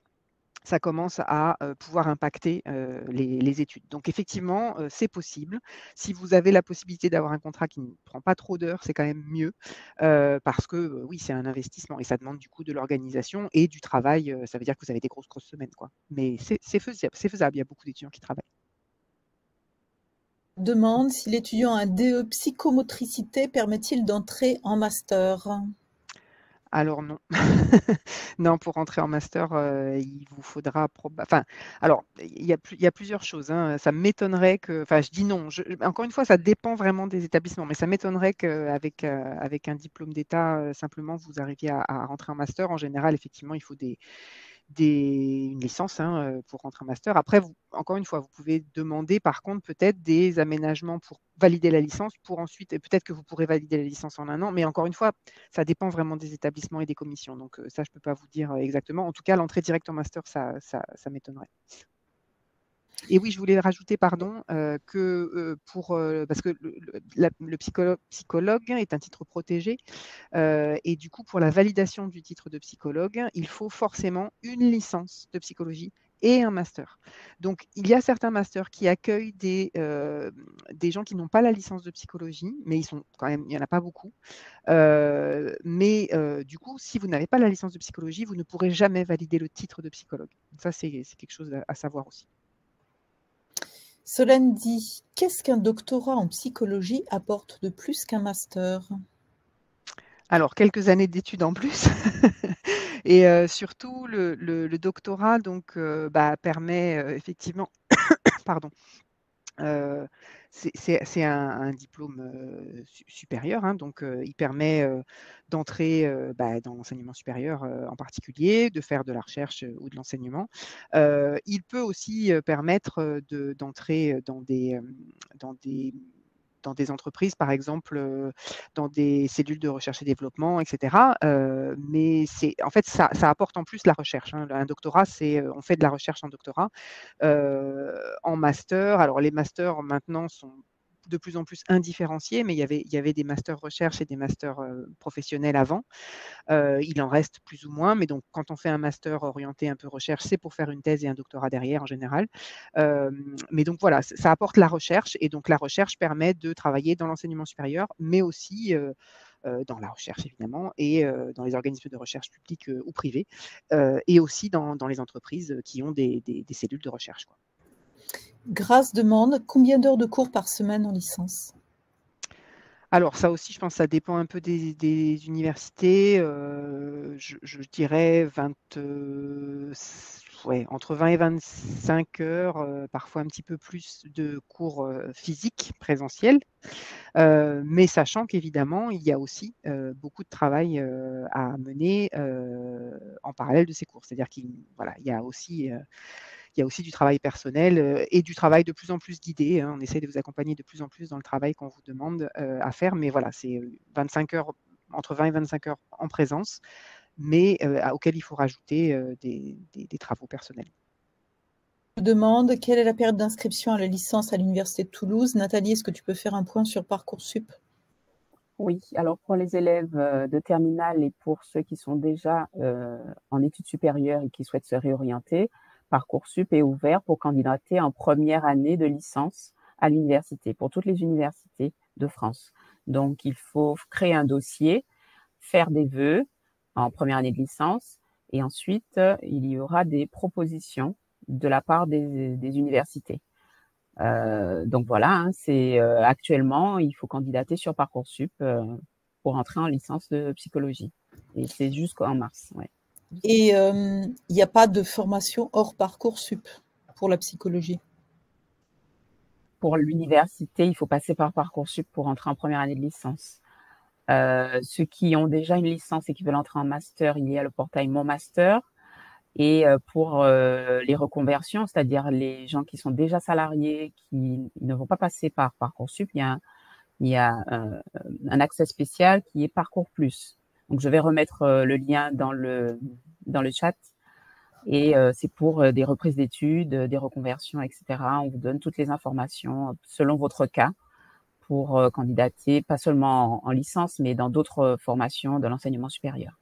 ça commence à pouvoir impacter les études. Donc effectivement, c'est possible. Si vous avez la possibilité d'avoir un contrat qui ne prend pas trop d'heures, c'est quand même mieux parce que oui, c'est un investissement et ça demande du coup de l'organisation et du travail. Ça veut dire que vous avez des grosses semaines, quoi. Mais c'est faisable. Il y a beaucoup d'étudiants qui travaillent. Demande si l'étudiant a un DE psychomotricité permet-il d'entrer en master? Alors non. Non, pour rentrer en master, il vous faudra alors il y a plusieurs choses, hein. Ça m'étonnerait je dis non, encore une fois, ça dépend vraiment des établissements, mais ça m'étonnerait qu'avec, avec un diplôme d'État, simplement vous arriviez à rentrer en master. En général, effectivement, il faut une licence, hein, pour rentrer en master. Après, encore une fois, vous pouvez demander par contre peut-être des aménagements pour valider la licence, pour ensuite, et peut-être que vous pourrez valider la licence en 1 an, mais encore une fois, ça dépend vraiment des établissements et des commissions. Donc ça, je ne peux pas vous dire exactement. En tout cas, l'entrée directe en master, ça m'étonnerait. Et oui, je voulais rajouter, pardon, parce que le psychologue est un titre protégé, et du coup, pour la validation du titre de psychologue, il faut forcément une licence de psychologie et un master. Donc, il y a certains masters qui accueillent des gens qui n'ont pas la licence de psychologie, mais il n'y en a pas beaucoup. Mais du coup, si vous n'avez pas la licence de psychologie, vous ne pourrez jamais valider le titre de psychologue. Donc ça, c'est quelque chose à savoir aussi. Solène dit, qu'est-ce qu'un doctorat en psychologie apporte de plus qu'un master? Alors, quelques années d'études en plus. Et surtout, le doctorat donc, permet effectivement, pardon, c'est un diplôme supérieur, hein, donc il permet d'entrer dans l'enseignement supérieur en particulier, de faire de la recherche ou de l'enseignement. Il peut aussi permettre d'entrer dans des entreprises, par exemple, dans des cellules de recherche et développement, etc. Mais en fait, ça apporte en plus la recherche. Hein. Un doctorat, on fait de la recherche en doctorat. En master, alors les masters maintenant sont de plus en plus indifférenciés, mais il y avait des masters recherche et des masters professionnels avant. Il en reste plus ou moins, mais donc quand on fait un master orienté un peu recherche, c'est pour faire une thèse et un doctorat derrière en général. Mais donc voilà, ça apporte la recherche et donc la recherche permet de travailler dans l'enseignement supérieur, mais aussi dans la recherche évidemment et dans les organismes de recherche publics ou privés et aussi dans les entreprises qui ont des cellules de recherche, quoi. Grâce demande, combien d'heures de cours par semaine en line? Alors ça aussi, je pense que ça dépend un peu des universités. Je dirais entre 20 et 25 heures, parfois un petit peu plus de cours physiques, présentiels. Mais sachant qu'évidemment, il y a aussi beaucoup de travail à mener en parallèle de ces cours. C'est-à-dire qu'il y a aussi du travail personnel et du travail de plus en plus guidé. Hein. On essaie de vous accompagner de plus en plus dans le travail qu'on vous demande à faire. Mais voilà, c'est 25 heures, entre 20 et 25 heures en présence, mais auquel il faut rajouter des travaux personnels. Je demande quelle est la période d'inscription à la licence à l'Université de Toulouse. Nathalie, est-ce que tu peux faire un point sur Parcoursup? Oui, alors pour les élèves de terminale et pour ceux qui sont déjà en études supérieures et qui souhaitent se réorienter, Parcoursup est ouvert pour candidater en première année de licence à l'université, pour toutes les universités de France. Donc, il faut créer un dossier, faire des vœux en première année de licence et ensuite, il y aura des propositions de la part des universités. Donc voilà, hein, actuellement, il faut candidater sur Parcoursup pour entrer en licence de psychologie. Et c'est jusqu'en mars. Ouais. Et il n'y a pas de formation hors Parcoursup pour la psychologie? Pour l'université, il faut passer par Parcoursup pour entrer en première année de licence. Ceux qui ont déjà une licence et qui veulent entrer en master, il y a le portail Mon Master. Et pour les reconversions, c'est-à-dire les gens qui sont déjà salariés, qui ne vont pas passer par Parcoursup, il y a un accès spécial qui est Parcours Plus. Donc, je vais remettre le lien dans le chat. Et c'est pour des reprises d'études, des reconversions, etc. On vous donne toutes les informations selon votre cas pour candidater, pas seulement en licence, mais dans d'autres formations de l'enseignement supérieur.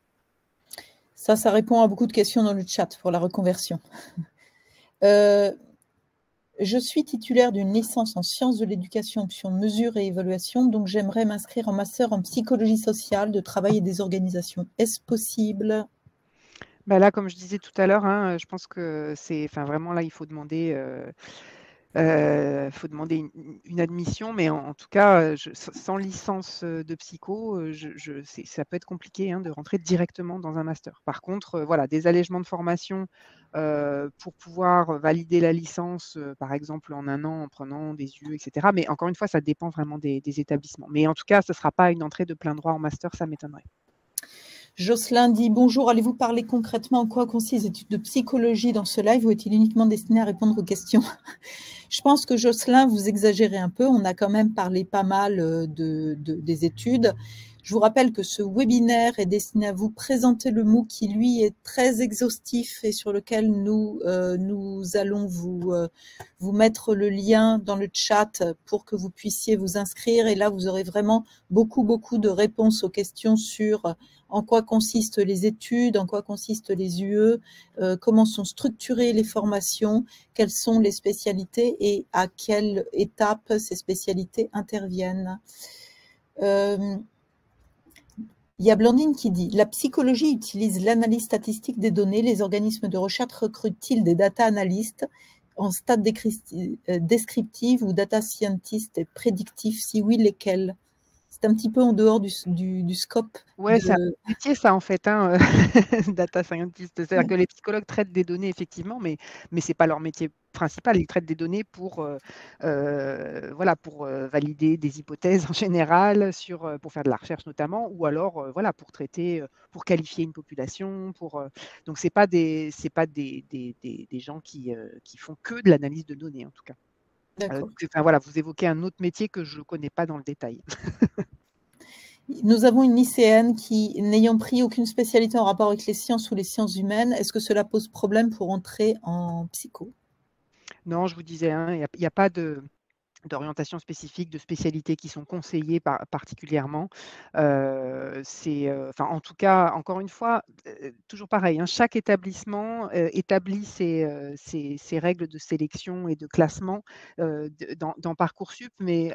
Ça répond à beaucoup de questions dans le chat pour la reconversion. Je suis titulaire d'une licence en sciences de l'éducation, option mesure et évaluation, donc j'aimerais m'inscrire en master en psychologie sociale, de travail et des organisations. Est-ce possible? Bah là, comme je disais tout à l'heure, hein, je pense que vraiment là, il faut demander une admission, mais en tout cas, sans licence de psycho, ça peut être compliqué, hein, de rentrer directement dans un master. Par contre, voilà, des allègements de formation pour pouvoir valider la licence, par exemple en 1 an, en prenant des UE, etc. Mais encore une fois, ça dépend vraiment des établissements. Mais en tout cas, ce ne sera pas une entrée de plein droit en master, ça m'étonnerait. Jocelyn dit « Bonjour, allez-vous parler concrètement en quoi consistent les études de psychologie dans ce live ou est-il uniquement destiné à répondre aux questions ?» Je pense que Jocelyn, vous exagérez un peu. On a quand même parlé pas mal des études. Je vous rappelle que ce webinaire est destiné à vous présenter le MOOC qui, lui, est très exhaustif et sur lequel nous allons vous mettre le lien dans le chat pour que vous puissiez vous inscrire. Et là, vous aurez vraiment beaucoup de réponses aux questions sur en quoi consistent les études, en quoi consistent les UE, comment sont structurées les formations, quelles sont les spécialités et à quelle étape ces spécialités interviennent. Il y a Blandine qui dit « La psychologie utilise l'analyse statistique des données. Les organismes de recherche recrutent-ils des data analystes en stade descriptif ou data scientist et prédictif? Si oui, lesquels ?» C'est un petit peu en dehors du scope. Ouais, c'est un métier ça en fait, hein, data scientist. C'est-à-dire que les psychologues traitent des données effectivement, mais c'est pas leur métier principal. Ils traitent des données pour valider des hypothèses en général pour faire de la recherche notamment, ou alors pour traiter, pour qualifier une population, donc c'est pas des gens qui font que de l'analyse de données en tout cas. Vous évoquez un autre métier que je ne connais pas dans le détail. Nous avons une lycéenne qui, n'ayant pris aucune spécialité en rapport avec les sciences ou les sciences humaines, est-ce que cela pose problème pour entrer en psycho? Non, je vous disais, hein, il n'y a pas d'orientation spécifique, de spécialités qui sont conseillées particulièrement. En tout cas, encore une fois, toujours pareil, hein, chaque établissement établit ses règles de sélection et de classement dans Parcoursup, mais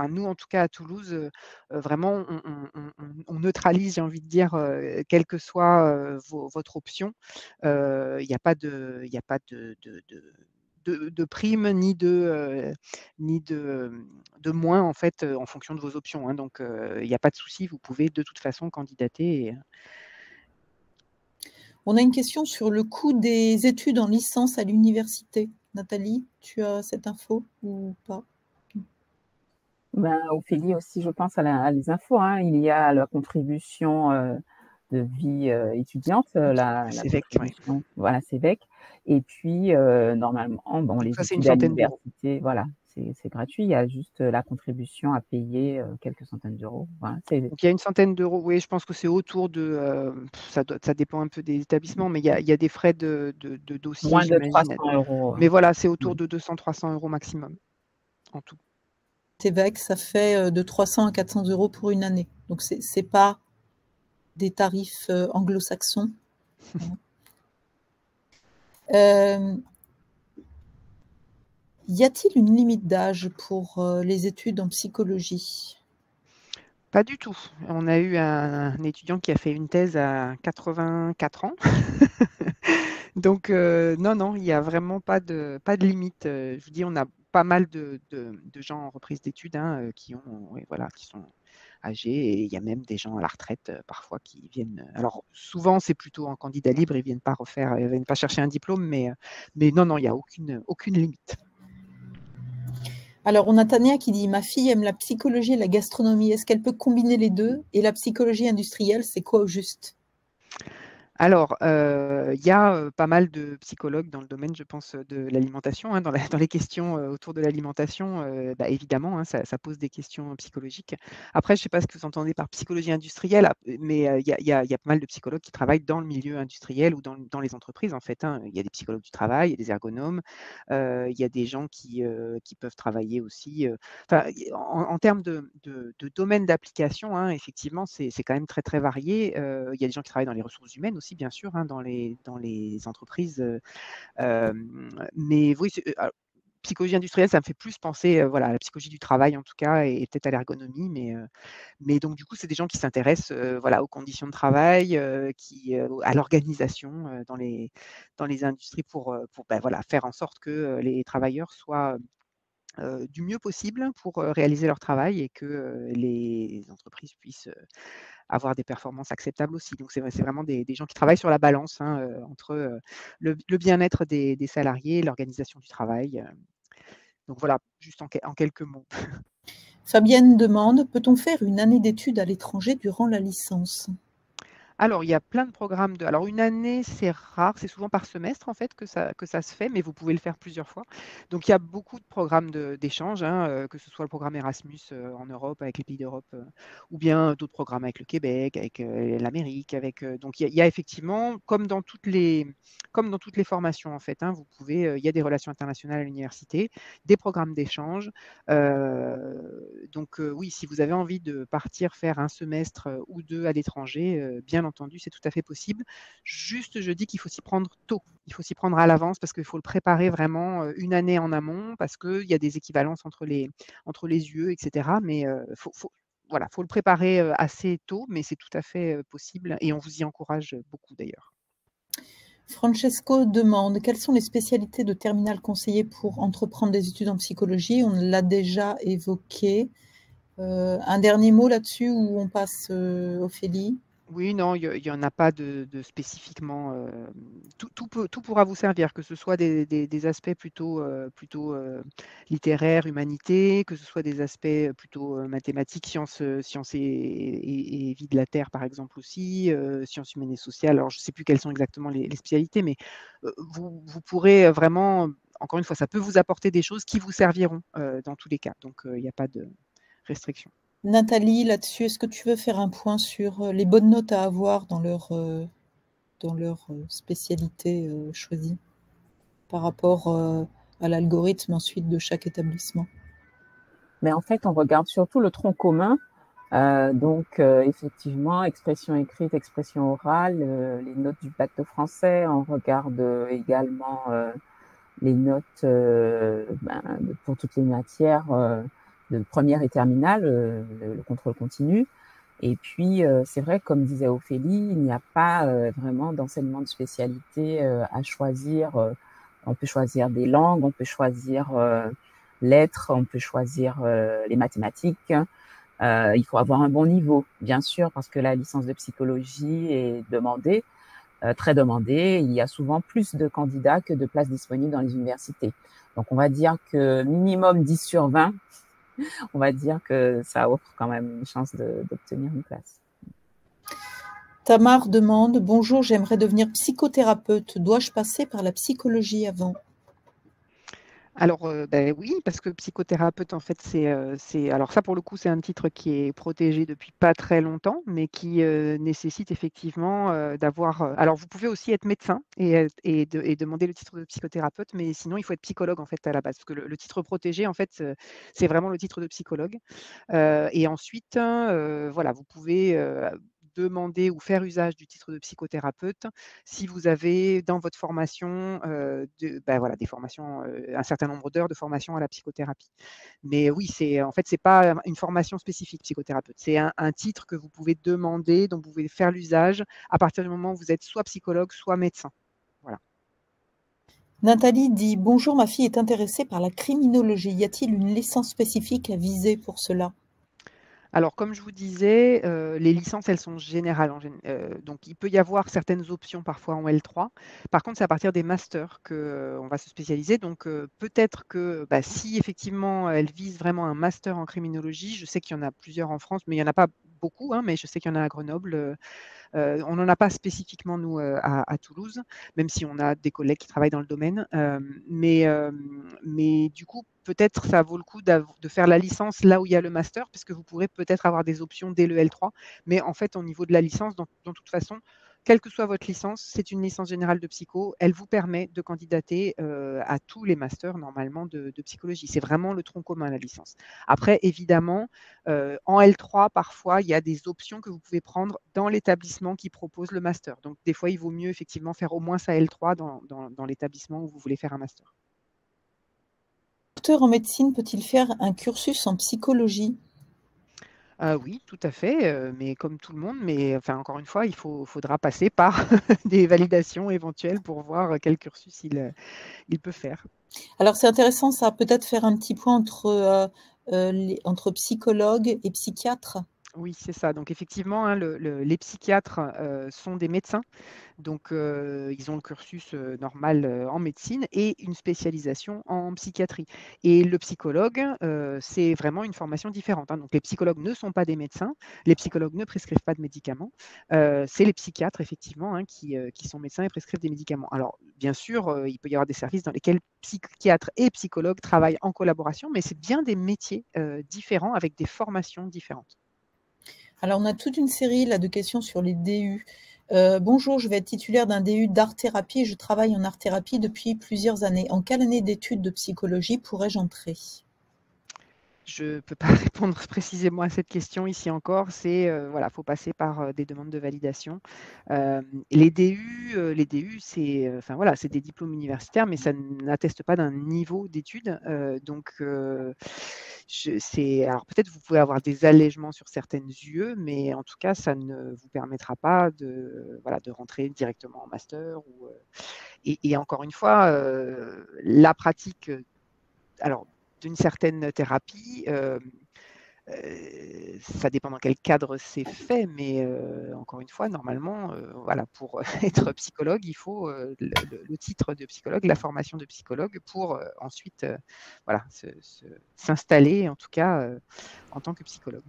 nous, en tout cas à Toulouse, vraiment, on neutralise, j'ai envie de dire, quelle que soit votre option. Il n'y a pas de prime ni de moins en fait en fonction de vos options, hein. Donc il n'y a pas de souci, vous pouvez de toute façon candidater. On a une question sur le coût des études en licence à l'université. Nathalie, tu as cette info ou pas? Ophélie aussi, je pense, à les infos, hein. Il y a la contribution de vie étudiante, la CEVEC, contribution, voilà, CEVEC. Et puis, normalement, les études à l'université, voilà, c'est gratuit. Il y a juste la contribution à payer quelques centaines d'euros. Voilà, donc il y a une centaine d'euros, oui, je pense que c'est autour de, ça dépend un peu des établissements, mais il y a des frais de dossier, moins de 300 €. Mais voilà, c'est autour de 200-300 € maximum en tout. CEVEC, ça fait de 300 à 400 € pour une année. Donc, ce n'est pas des tarifs anglo-saxons. Y a-t-il une limite d'âge pour les études en psychologie? Pas du tout. On a eu un étudiant qui a fait une thèse à 84 ans. Donc, non, non, il n'y a vraiment pas de limite. Je vous dis, on a pas mal de gens en reprise d'études hein, qui ouais, voilà, qui sont âgés et il y a même des gens à la retraite parfois qui viennent. Alors, souvent, c'est plutôt en candidat libre, ils ne viennent pas ils viennent pas chercher un diplôme, mais non, non, il n'y a aucune limite. Alors, on a Tania qui dit « Ma fille aime la psychologie et la gastronomie. Est-ce qu'elle peut combiner les deux? Et la psychologie industrielle, c'est quoi au juste ?» Alors, il y a pas mal de psychologues dans le domaine, je pense, de l'alimentation, hein, dans les questions autour de l'alimentation, bah, évidemment, hein, ça pose des questions psychologiques. Après, je ne sais pas ce que vous entendez par psychologie industrielle, mais il y a pas mal de psychologues qui travaillent dans le milieu industriel ou dans les entreprises, en fait. Hein. Il y a des psychologues du travail, il y a des ergonomes, il y a des gens qui peuvent travailler aussi. Enfin, en termes de domaine d'application, hein, effectivement, c'est quand même très, très varié. Il y a des gens qui travaillent dans les ressources humaines aussi, bien sûr, hein, dans les entreprises. Mais oui, psychologie industrielle, ça me fait plus penser voilà, à la psychologie du travail, en tout cas, et peut-être à l'ergonomie. Mais donc, du coup, c'est des gens qui s'intéressent voilà, aux conditions de travail, à l'organisation dans les industries pour ben, voilà, faire en sorte que les travailleurs soient du mieux possible pour réaliser leur travail et que les entreprises puissent avoir des performances acceptables aussi. Donc, c'est vraiment des gens qui travaillent sur la balance hein, entre le bien-être des salariés et l'organisation du travail. Donc, voilà, juste en quelques mots. Fabienne demande « Peut-on faire une année d'études à l'étranger durant la licence ?» Alors, il y a plein de programmes alors une année, c'est rare, c'est souvent par semestre en fait que ça se fait, mais vous pouvez le faire plusieurs fois. Donc il y a beaucoup de programmes d'échange, hein, que ce soit le programme Erasmus, en Europe avec les pays d'Europe, ou bien d'autres programmes avec le Québec, avec, l'Amérique, donc il y a effectivement comme dans toutes les formations en fait, hein, vous pouvez, il y a des relations internationales à l'université, des programmes d'échange. Donc oui, si vous avez envie de partir faire un semestre ou 2 à l'étranger, bien entendu, c'est tout à fait possible. Juste, je dis qu'il faut s'y prendre tôt. Il faut s'y prendre à l'avance parce qu'il faut le préparer vraiment, une année en amont parce qu'il y a des équivalences entre les UE et cetera. Mais voilà, faut le préparer, assez tôt, mais c'est tout à fait, possible et on vous y encourage, beaucoup d'ailleurs. Francesco demande « Quelles sont les spécialités de terminale conseillées pour entreprendre des études en psychologie ?» On l'a déjà évoqué. Un dernier mot là-dessus ou on passe, Ophélie? Oui, non, il y en a pas de spécifiquement, tout pourra vous servir, que ce soit des aspects plutôt, littéraires, humanités, que ce soit des aspects, plutôt, mathématiques, sciences et vie de la terre, par exemple aussi, sciences humaines et sociales. Alors je ne sais plus quelles sont exactement les spécialités, mais, vous pourrez, vraiment encore une fois, ça peut vous apporter des choses qui vous serviront, dans tous les cas. Donc, il n'y a pas de restriction. Nathalie, là-dessus, est-ce que tu veux faire un point sur les bonnes notes à avoir dans leur spécialité choisie par rapport à l'algorithme ensuite de chaque établissement? Mais en fait, on regarde surtout le tronc commun. Donc, effectivement, expression écrite, expression orale, les notes du bac de français. On regarde également les notes pour toutes les matières de première et terminale, le contrôle continu. Et puis, c'est vrai, comme disait Ophélie, il n'y a pas vraiment d'enseignement de spécialité à choisir. On peut choisir des langues, on peut choisir lettres, on peut choisir les mathématiques. Il faut avoir un bon niveau, bien sûr, parce que la licence de psychologie est demandée, très demandée. Il y a souvent plus de candidats que de places disponibles dans les universités. Donc, on va dire que minimum 10 sur 20, on va dire que ça offre quand même une chance d'obtenir une place. Tamar demande « Bonjour, j'aimerais devenir psychothérapeute. Dois-je passer par la psychologie avant ?» Alors, oui, parce que psychothérapeute, en fait, alors ça, pour le coup, c'est un titre qui est protégé depuis pas très longtemps, mais qui nécessite effectivement d'avoir. Alors, vous pouvez aussi être médecin et demander le titre de psychothérapeute, mais sinon, il faut être psychologue en fait à la base, parce que le titre protégé, en fait, c'est vraiment le titre de psychologue. Et ensuite, voilà, vous pouvez demander ou faire usage du titre de psychothérapeute si vous avez dans votre formation voilà, des formations, un certain nombre d'heures de formation à la psychothérapie. Mais oui, en fait, c'est pas une formation spécifique psychothérapeute. C'est un titre que vous pouvez demander, dont vous pouvez faire l'usage à partir du moment où vous êtes soit psychologue, soit médecin. Voilà. Nathalie dit: bonjour, ma fille est intéressée par la criminologie. Y a-t-il une licence spécifique à viser pour cela? Alors, comme je vous disais, les licences, elles sont générales. Donc, il peut y avoir certaines options parfois en L3. Par contre, c'est à partir des masters qu'on va se spécialiser. Donc, peut-être que si effectivement elle vise vraiment un master en criminologie, je sais qu'il y en a plusieurs en France, mais il n'y en a pas beaucoup, hein, mais je sais qu'il y en a à Grenoble. On n'en a pas spécifiquement, nous, à Toulouse, même si on a des collègues qui travaillent dans le domaine. Mais du coup, peut-être ça vaut le coup de faire la licence là où il y a le master, puisque vous pourrez peut-être avoir des options dès le L3. Mais en fait, au niveau de la licence, dans toute façon, quelle que soit votre licence, c'est une licence générale de psycho. Elle vous permet de candidater à tous les masters normalement de psychologie. C'est vraiment le tronc commun, la licence. Après, évidemment, en L3, parfois, il y a des options que vous pouvez prendre dans l'établissement qui propose le master. Donc, des fois, il vaut mieux effectivement faire au moins sa L3 dans l'établissement où vous voulez faire un master. Le docteur en médecine peut-il faire un cursus en psychologie? Oui, tout à fait, mais comme tout le monde, mais enfin, encore une fois, faudra passer par des validations éventuelles pour voir quel cursus il peut faire. Alors, c'est intéressant, ça, peut-être faire un petit point entre psychologues et psychiatres. Oui, c'est ça. Donc effectivement, hein, les psychiatres sont des médecins. Donc, ils ont le cursus normal en médecine et une spécialisation en psychiatrie. Et le psychologue, c'est vraiment une formation différente, hein. Donc, les psychologues ne sont pas des médecins, les psychologues ne prescrivent pas de médicaments. C'est les psychiatres, effectivement, hein, qui sont médecins et prescrivent des médicaments. Alors, bien sûr, il peut y avoir des services dans lesquels psychiatres et psychologues travaillent en collaboration, mais c'est bien des métiers différents avec des formations différentes. Alors, on a toute une série là, de questions sur les DU. Bonjour, je vais être titulaire d'un DU d'art-thérapie et je travaille en art-thérapie depuis plusieurs années. En quelle année d'études de psychologie pourrais-je entrer? Je ne peux pas répondre précisément à cette question ici encore. Voilà, faut passer par des demandes de validation. Les DU, c'est enfin voilà, c'est des diplômes universitaires, mais ça n'atteste pas d'un niveau d'études. Alors peut-être vous pouvez avoir des allègements sur certaines UE, mais en tout cas, ça ne vous permettra pas de rentrer directement en master. Et encore une fois, la pratique, alors d'une certaine thérapie, ça dépend dans quel cadre c'est fait, mais encore une fois, normalement, voilà, pour être psychologue, il faut le titre de psychologue, la formation de psychologue pour ensuite voilà, s'installer, en tout cas, en tant que psychologue.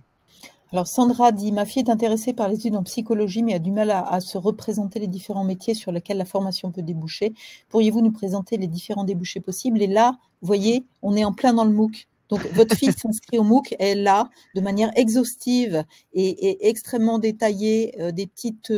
Alors, Sandra dit: ma fille est intéressée par les études en psychologie, mais a du mal à se représenter les différents métiers sur lesquels la formation peut déboucher. Pourriez-vous nous présenter les différents débouchés possibles? Et là, vous voyez, on est en plein dans le MOOC. Donc, votre fille s'inscrit au MOOC, elle a, de manière exhaustive et extrêmement détaillée, des petites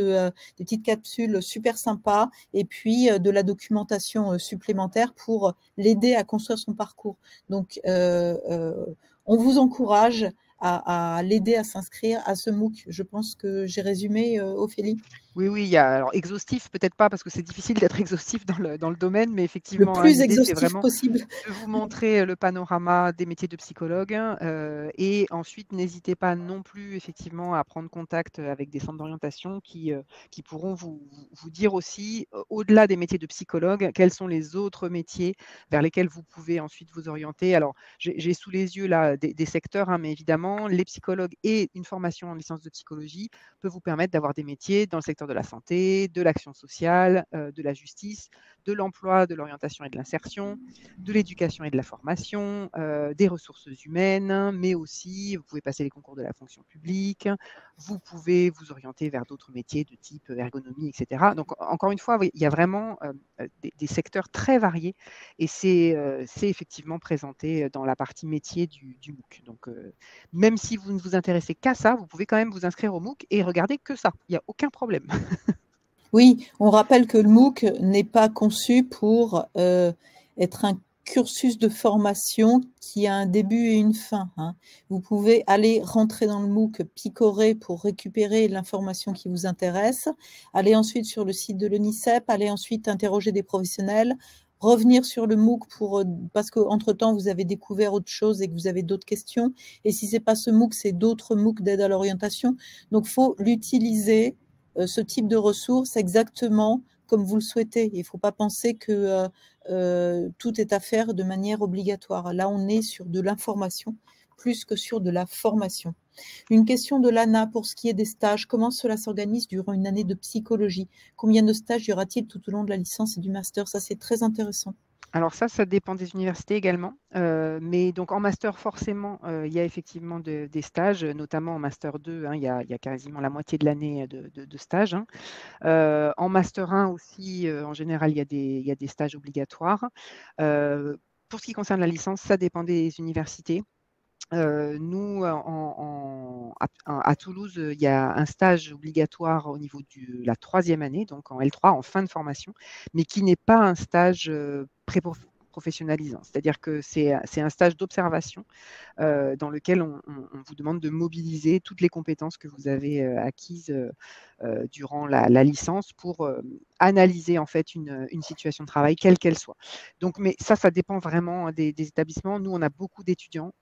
capsules super sympas, et puis de la documentation supplémentaire pour l'aider à construire son parcours. Donc, on vous encourage à l'aider à s'inscrire à ce MOOC. Je pense que j'ai résumé, Ophélie. Oui, alors exhaustif, peut-être pas, parce que c'est difficile d'être exhaustif dans le domaine, mais Le effectivement, hein, plus l'idée, c'est exhaustif vraiment possible. de vous montrer le panorama des métiers de psychologue. Et ensuite, n'hésitez pas non plus, effectivement, à prendre contact avec des centres d'orientation qui pourront vous dire aussi, au-delà des métiers de psychologue, quels sont les autres métiers vers lesquels vous pouvez ensuite vous orienter. Alors, j'ai sous les yeux là des secteurs, hein, mais évidemment, les psychologues et une formation en licence de psychologie peut vous permettre d'avoir des métiers dans le secteur de la santé, de l'action sociale, de la justice, de l'emploi, de l'orientation et de l'insertion, de l'éducation et de la formation, des ressources humaines, mais aussi vous pouvez passer les concours de la fonction publique, vous pouvez vous orienter vers d'autres métiers de type ergonomie, etc. Donc encore une fois, oui, il y a vraiment des secteurs très variés et c'est effectivement présenté dans la partie métier du MOOC. Donc même si vous ne vous intéressez qu'à ça, vous pouvez quand même vous inscrire au MOOC et regarder que ça. Il n'y a aucun problème. Oui, on rappelle que le MOOC n'est pas conçu pour être un cursus de formation qui a un début et une fin, hein. Vous pouvez aller rentrer dans le MOOC, picorer pour récupérer l'information qui vous intéresse, aller ensuite sur le site de l'ONICEP, aller ensuite interroger des professionnels, revenir sur le MOOC parce qu'entre-temps, vous avez découvert autre chose et que vous avez d'autres questions. Et si ce n'est pas ce MOOC, c'est d'autres MOOC d'aide à l'orientation. Donc, il faut l'utiliser, ce type de ressources, exactement comme vous le souhaitez. Il ne faut pas penser que tout est à faire de manière obligatoire. Là, on est sur de l'information plus que sur de la formation. Une question de Lana pour ce qui est des stages. Comment cela s'organise durant une année de psychologie? Combien de stages y aura-t-il tout au long de la licence et du master? Ça, c'est très intéressant. Alors ça dépend des universités également. Mais donc en master, forcément, il y a effectivement des stages, notamment en master 2, hein, il y a quasiment la moitié de l'année de stages. Hein. En master 1 aussi, en général, il y a des stages obligatoires. Pour ce qui concerne la licence, ça dépend des universités. Nous, à Toulouse, il y a un stage obligatoire au niveau de la 3e année, donc en L3, en fin de formation, mais qui n'est pas un stage pré-professionnalisant. C'est-à-dire que c'est un stage d'observation dans lequel on vous demande de mobiliser toutes les compétences que vous avez acquises durant la licence pour analyser en fait une situation de travail, quelle qu'elle soit. Donc, mais ça dépend vraiment des établissements. Nous, on a beaucoup d'étudiants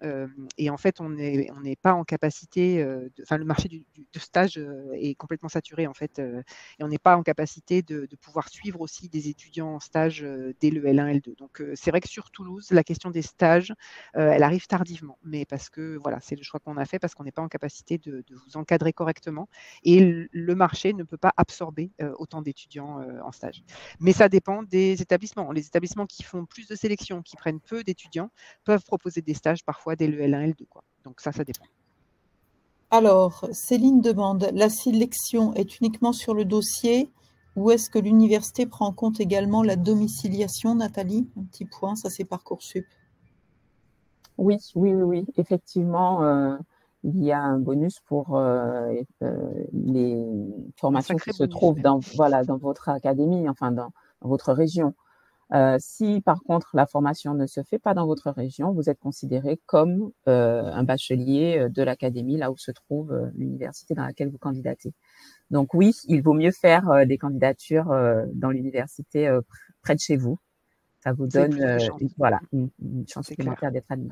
et en fait, on n'est pas en capacité, enfin, le marché du stage est complètement saturé en fait, et on n'est pas en capacité de pouvoir suivre aussi des étudiants en stage dès le L1, L2. Donc, c'est vrai que sur Toulouse, la question des stages, elle arrive tardivement, mais parce que voilà, c'est le choix qu'on a fait parce qu'on n'est pas en capacité de vous encadrer correctement et le marché ne peut pas absorber autant d'étudiants en stage. Mais ça dépend des établissements. Les établissements qui font plus de sélection, qui prennent peu d'étudiants, peuvent proposer des stages parfois dès le L1, L2, quoi. Donc ça dépend. Alors, Céline demande, la sélection est uniquement sur le dossier ou est-ce que l'université prend en compte également la domiciliation, Nathalie? Un petit point, ça c'est Parcoursup. Oui, effectivement, il y a un bonus pour les formations qui se trouvent dans votre académie, enfin dans votre région. Si par contre la formation ne se fait pas dans votre région, vous êtes considéré comme un bachelier de l'académie, là où se trouve l'université dans laquelle vous candidatez. Donc oui, il vaut mieux faire des candidatures dans l'université près de chez vous. Ça vous donne une chance supplémentaire d'être admis.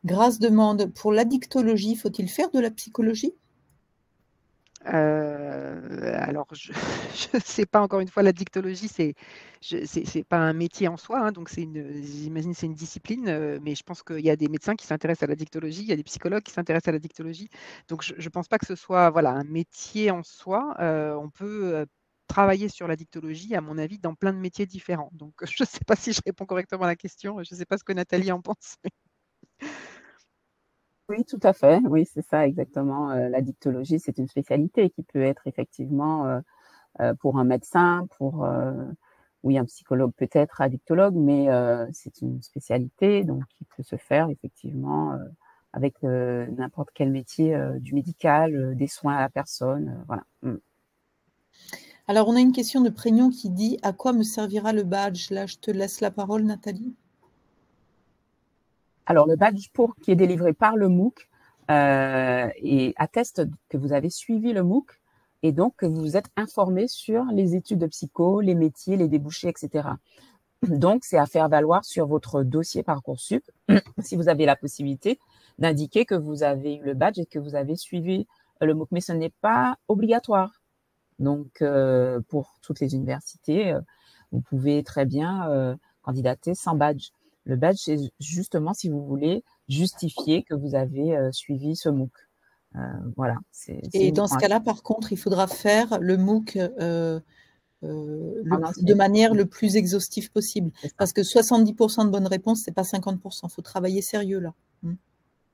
Grâce demande, pour l'addictologie, faut-il faire de la psychologie? Alors, je ne sais pas, encore une fois, l'addictologie, c'est pas un métier en soi, hein, donc j'imagine c'est une discipline, mais je pense qu'il y a des médecins qui s'intéressent à l'addictologie, il y a des psychologues qui s'intéressent à l'addictologie, donc je ne pense pas que ce soit un métier en soi. On peut travailler sur l'addictologie, à mon avis, dans plein de métiers différents. Donc, je ne sais pas si je réponds correctement à la question, je ne sais pas ce que Nathalie en pense. Oui, tout à fait. Oui, c'est ça exactement. L'addictologie, c'est une spécialité qui peut être effectivement pour un médecin, un psychologue peut-être addictologue, mais c'est une spécialité donc qui peut se faire effectivement avec n'importe quel métier du médical, des soins à la personne, voilà. Alors, on a une question de Prégnon qui dit « À quoi me servira le badge ?» Là, je te laisse la parole, Nathalie. Alors, le badge qui est délivré par le MOOC et atteste que vous avez suivi le MOOC et donc que vous vous êtes informé sur les études de psycho, les métiers, les débouchés, etc. Donc, c'est à faire valoir sur votre dossier Parcoursup, si vous avez la possibilité d'indiquer que vous avez eu le badge et que vous avez suivi le MOOC. Mais ce n'est pas obligatoire. Donc, pour toutes les universités, vous pouvez très bien candidater sans badge. Le badge, c'est justement si vous voulez justifier que vous avez suivi ce MOOC. Voilà. Et dans ce cas-là, par contre, il faudra faire le MOOC de manière le plus exhaustive possible. Parce que 70% de bonnes réponses, ce n'est pas 50%. Il faut travailler sérieux là.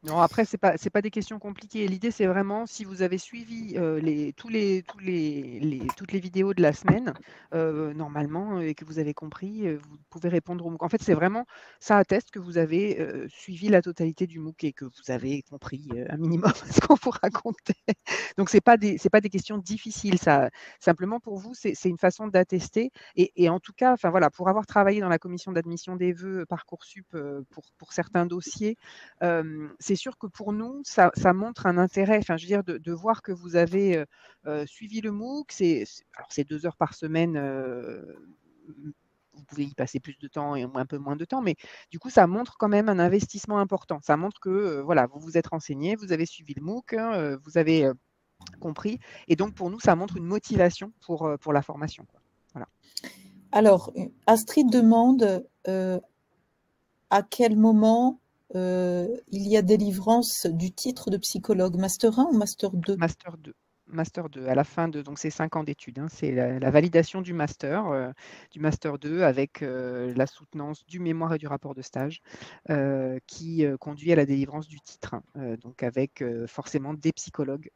Non, après, c'est pas des questions compliquées. L'idée, c'est vraiment si vous avez suivi toutes les vidéos de la semaine, normalement, et que vous avez compris, vous pouvez répondre au MOOC. En fait, c'est vraiment, ça atteste que vous avez suivi la totalité du MOOC et que vous avez compris un minimum ce qu'on vous racontait. Donc, c'est pas des questions difficiles. Ça, simplement pour vous, c'est une façon d'attester. Et en tout cas, enfin voilà, pour avoir travaillé dans la commission d'admission des vœux Parcoursup pour certains dossiers, c'est sûr que pour nous, ça montre un intérêt, enfin, je veux dire, de voir que vous avez suivi le MOOC. Alors, c'est 2 heures par semaine. Vous pouvez y passer plus de temps et un peu moins de temps, mais du coup, ça montre quand même un investissement important. Ça montre que voilà, vous vous êtes renseigné, vous avez suivi le MOOC, hein, vous avez compris. Et donc, pour nous, ça montre une motivation pour la formation, quoi. Voilà. Alors, Astrid demande à quel moment il y a délivrance du titre de psychologue, Master 1 ou Master 2? Master 2. Master 2, à la fin de donc, ces 5 ans d'études. Hein, c'est la validation du Master 2 avec la soutenance du mémoire et du rapport de stage qui conduit à la délivrance du titre. Donc avec forcément des psychologues,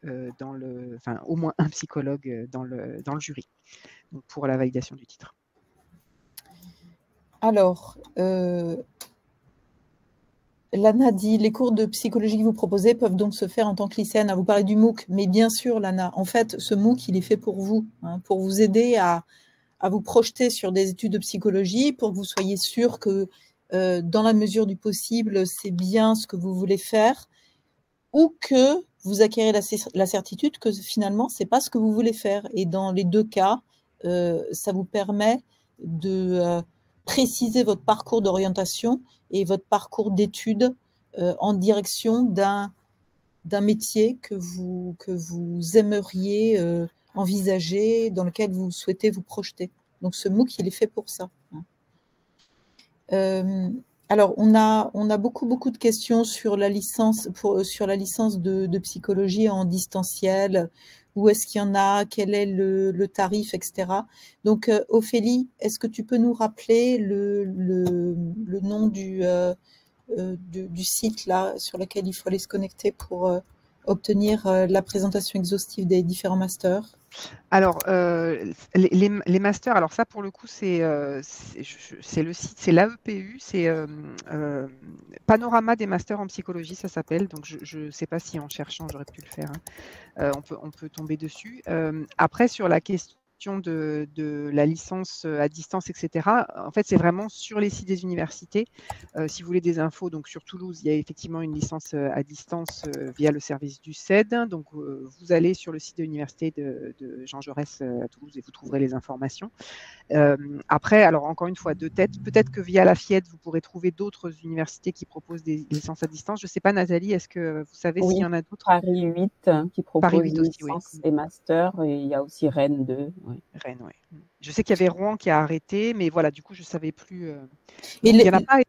enfin au moins un psychologue dans le jury, donc pour la validation du titre. Alors, Lana dit, les cours de psychologie que vous proposez peuvent donc se faire en tant que lycéenne. Vous parlez du MOOC, mais bien sûr, Lana, en fait, ce MOOC, il est fait pour vous, hein, pour vous aider à vous projeter sur des études de psychologie, pour que vous soyez sûr que, dans la mesure du possible, c'est bien ce que vous voulez faire, ou que vous acquérez la certitude que finalement, c'est pas ce que vous voulez faire. Et dans les deux cas, ça vous permet de préciser votre parcours d'orientation et votre parcours d'études en direction d'un métier que vous aimeriez envisager, dans lequel vous souhaitez vous projeter. Donc ce MOOC, il est fait pour ça. Alors, on a beaucoup de questions sur la licence, sur la licence de psychologie en distanciel. Où est-ce qu'il y en a? Quel est le tarif, etc. Donc, Ophélie, est-ce que tu peux nous rappeler le nom du site là, sur lequel il faut aller se connecter pour obtenir la présentation exhaustive des différents masters? Alors, les masters, alors ça pour le coup, c'est le site, c'est l'AEPU, c'est Panorama des masters en psychologie, ça s'appelle. Donc, je ne sais pas si en cherchant, j'aurais pu le faire. Hein. On peut tomber dessus. Après, sur la question de la licence à distance, etc. En fait, c'est vraiment sur les sites des universités. Si vous voulez des infos, donc sur Toulouse, il y a effectivement une licence à distance via le service du CED. Donc, vous allez sur le site de l'université de Jean Jaurès à Toulouse et vous trouverez les informations. Après, alors encore une fois, de tête, peut-être que via la FIED, vous pourrez trouver d'autres universités qui proposent des licences à distance. Je ne sais pas, Nathalie, est-ce que vous savez s'il y en a d'autres? Paris 8 qui Paris propose 8 des aussi, oui. licences et masters, et il y a aussi Rennes 2. Oui. Rennes, oui. Je sais qu'il y avait Rouen qui a arrêté, mais voilà, du coup, je ne savais plus. Et il n'y en a pas.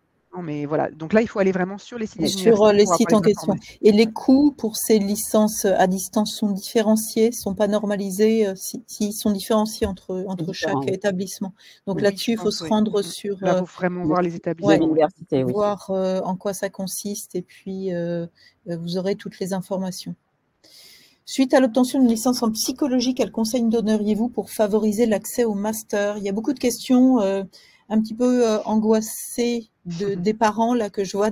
Mais voilà, donc là, il faut aller vraiment sur les sites des universités. Sur les sites en question. Et les coûts pour ces licences à distance sont différenciés, sont pas normalisés, s'ils sont différenciés entre chaque établissement. Donc là-dessus, il faut se rendre sur. Là, il faut vraiment voir les établissements. Voir en quoi ça consiste, et puis vous aurez toutes les informations. Suite à l'obtention d'une licence en psychologie, quel conseil nous donneriez-vous pour favoriser l'accès au master? Il y a beaucoup de questions un petit peu angoissées des parents là que je vois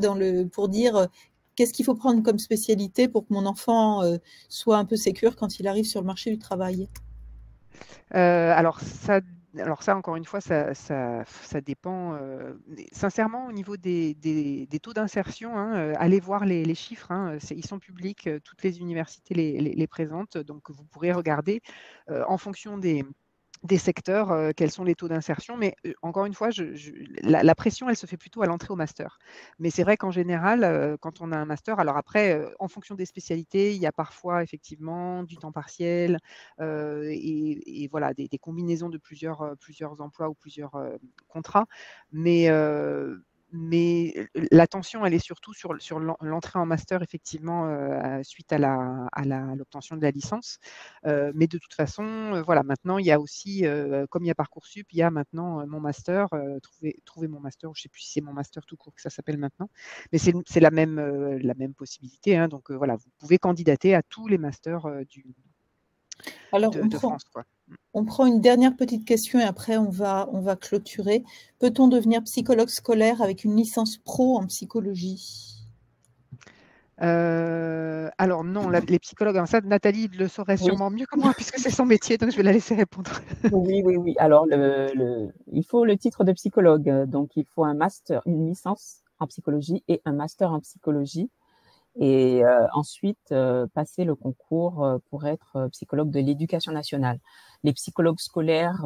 pour dire qu'est-ce qu'il faut prendre comme spécialité pour que mon enfant soit un peu sécure quand il arrive sur le marché du travail. Alors ça, encore une fois, ça dépend. Sincèrement, au niveau des taux d'insertion, hein, allez voir les chiffres. Hein, ils sont publics, toutes les universités les présentent, donc vous pourrez regarder en fonction des secteurs, quels sont les taux d'insertion. Mais encore une fois, la pression, elle se fait plutôt à l'entrée au master. Mais c'est vrai qu'en général, quand on a un master, alors après, en fonction des spécialités, il y a parfois effectivement du temps partiel et voilà, des combinaisons de plusieurs emplois ou plusieurs contrats. Mais l'attention, elle est surtout sur l'entrée en master, effectivement, suite à l'obtention de la licence. Mais de toute façon, voilà, maintenant, il y a aussi, comme il y a Parcoursup, il y a maintenant mon master, trouver mon master, je ne sais plus si c'est mon master tout court que ça s'appelle maintenant, mais c'est la même possibilité. Hein, donc voilà, vous pouvez candidater à tous les masters de France, quoi. On prend une dernière petite question et après on va clôturer. Peut-on devenir psychologue scolaire avec une licence pro en psychologie? Alors non, les psychologues, ça Nathalie le saurait sûrement mieux que moi puisque c'est son métier, donc je vais la laisser répondre. Oui. Alors il faut le titre de psychologue, donc il faut un master, une licence en psychologie et un master en psychologie. Et ensuite passer le concours pour être psychologue de l'éducation nationale. Les psychologues scolaires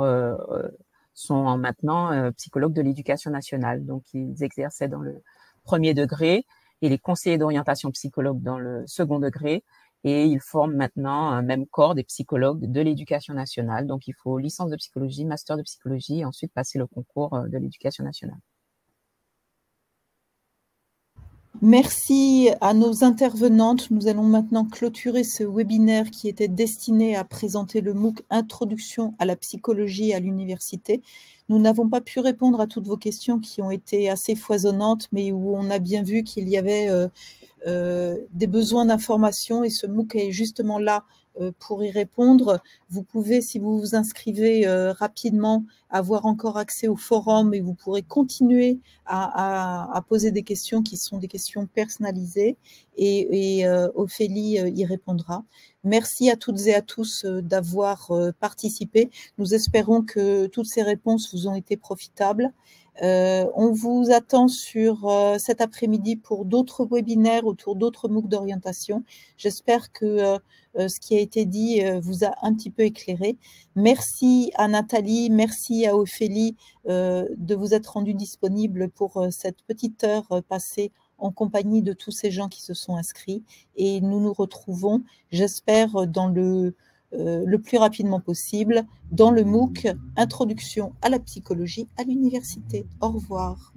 sont maintenant psychologues de l'éducation nationale, donc ils exerçaient dans le premier degré, et les conseillers d'orientation psychologue dans le second degré, et ils forment maintenant un même corps des psychologues de l'éducation nationale. Donc, il faut licence de psychologie, master de psychologie et ensuite passer le concours de l'éducation nationale. Merci à nos intervenantes. Nous allons maintenant clôturer ce webinaire qui était destiné à présenter le MOOC Introduction à la psychologie à l'université. Nous n'avons pas pu répondre à toutes vos questions qui ont été assez foisonnantes, mais où on a bien vu qu'il y avait des besoins d'information et ce MOOC est justement là pour y répondre. Vous pouvez, si vous vous inscrivez rapidement, avoir encore accès au forum et vous pourrez continuer à poser des questions qui sont des questions personnalisées et Ophélie y répondra. Merci à toutes et à tous d'avoir participé. Nous espérons que toutes ces réponses vous ont été profitables. On vous attend sur cet après-midi pour d'autres webinaires autour d'autres MOOC d'orientation. J'espère que ce qui a été dit vous a un petit peu éclairé. Merci à Nathalie, merci à Ophélie de vous être rendue disponible pour cette petite heure passée en compagnie de tous ces gens qui se sont inscrits. Et nous nous retrouvons, j'espère, dans le plus rapidement possible dans le MOOC Introduction à la psychologie à l'université. Au revoir.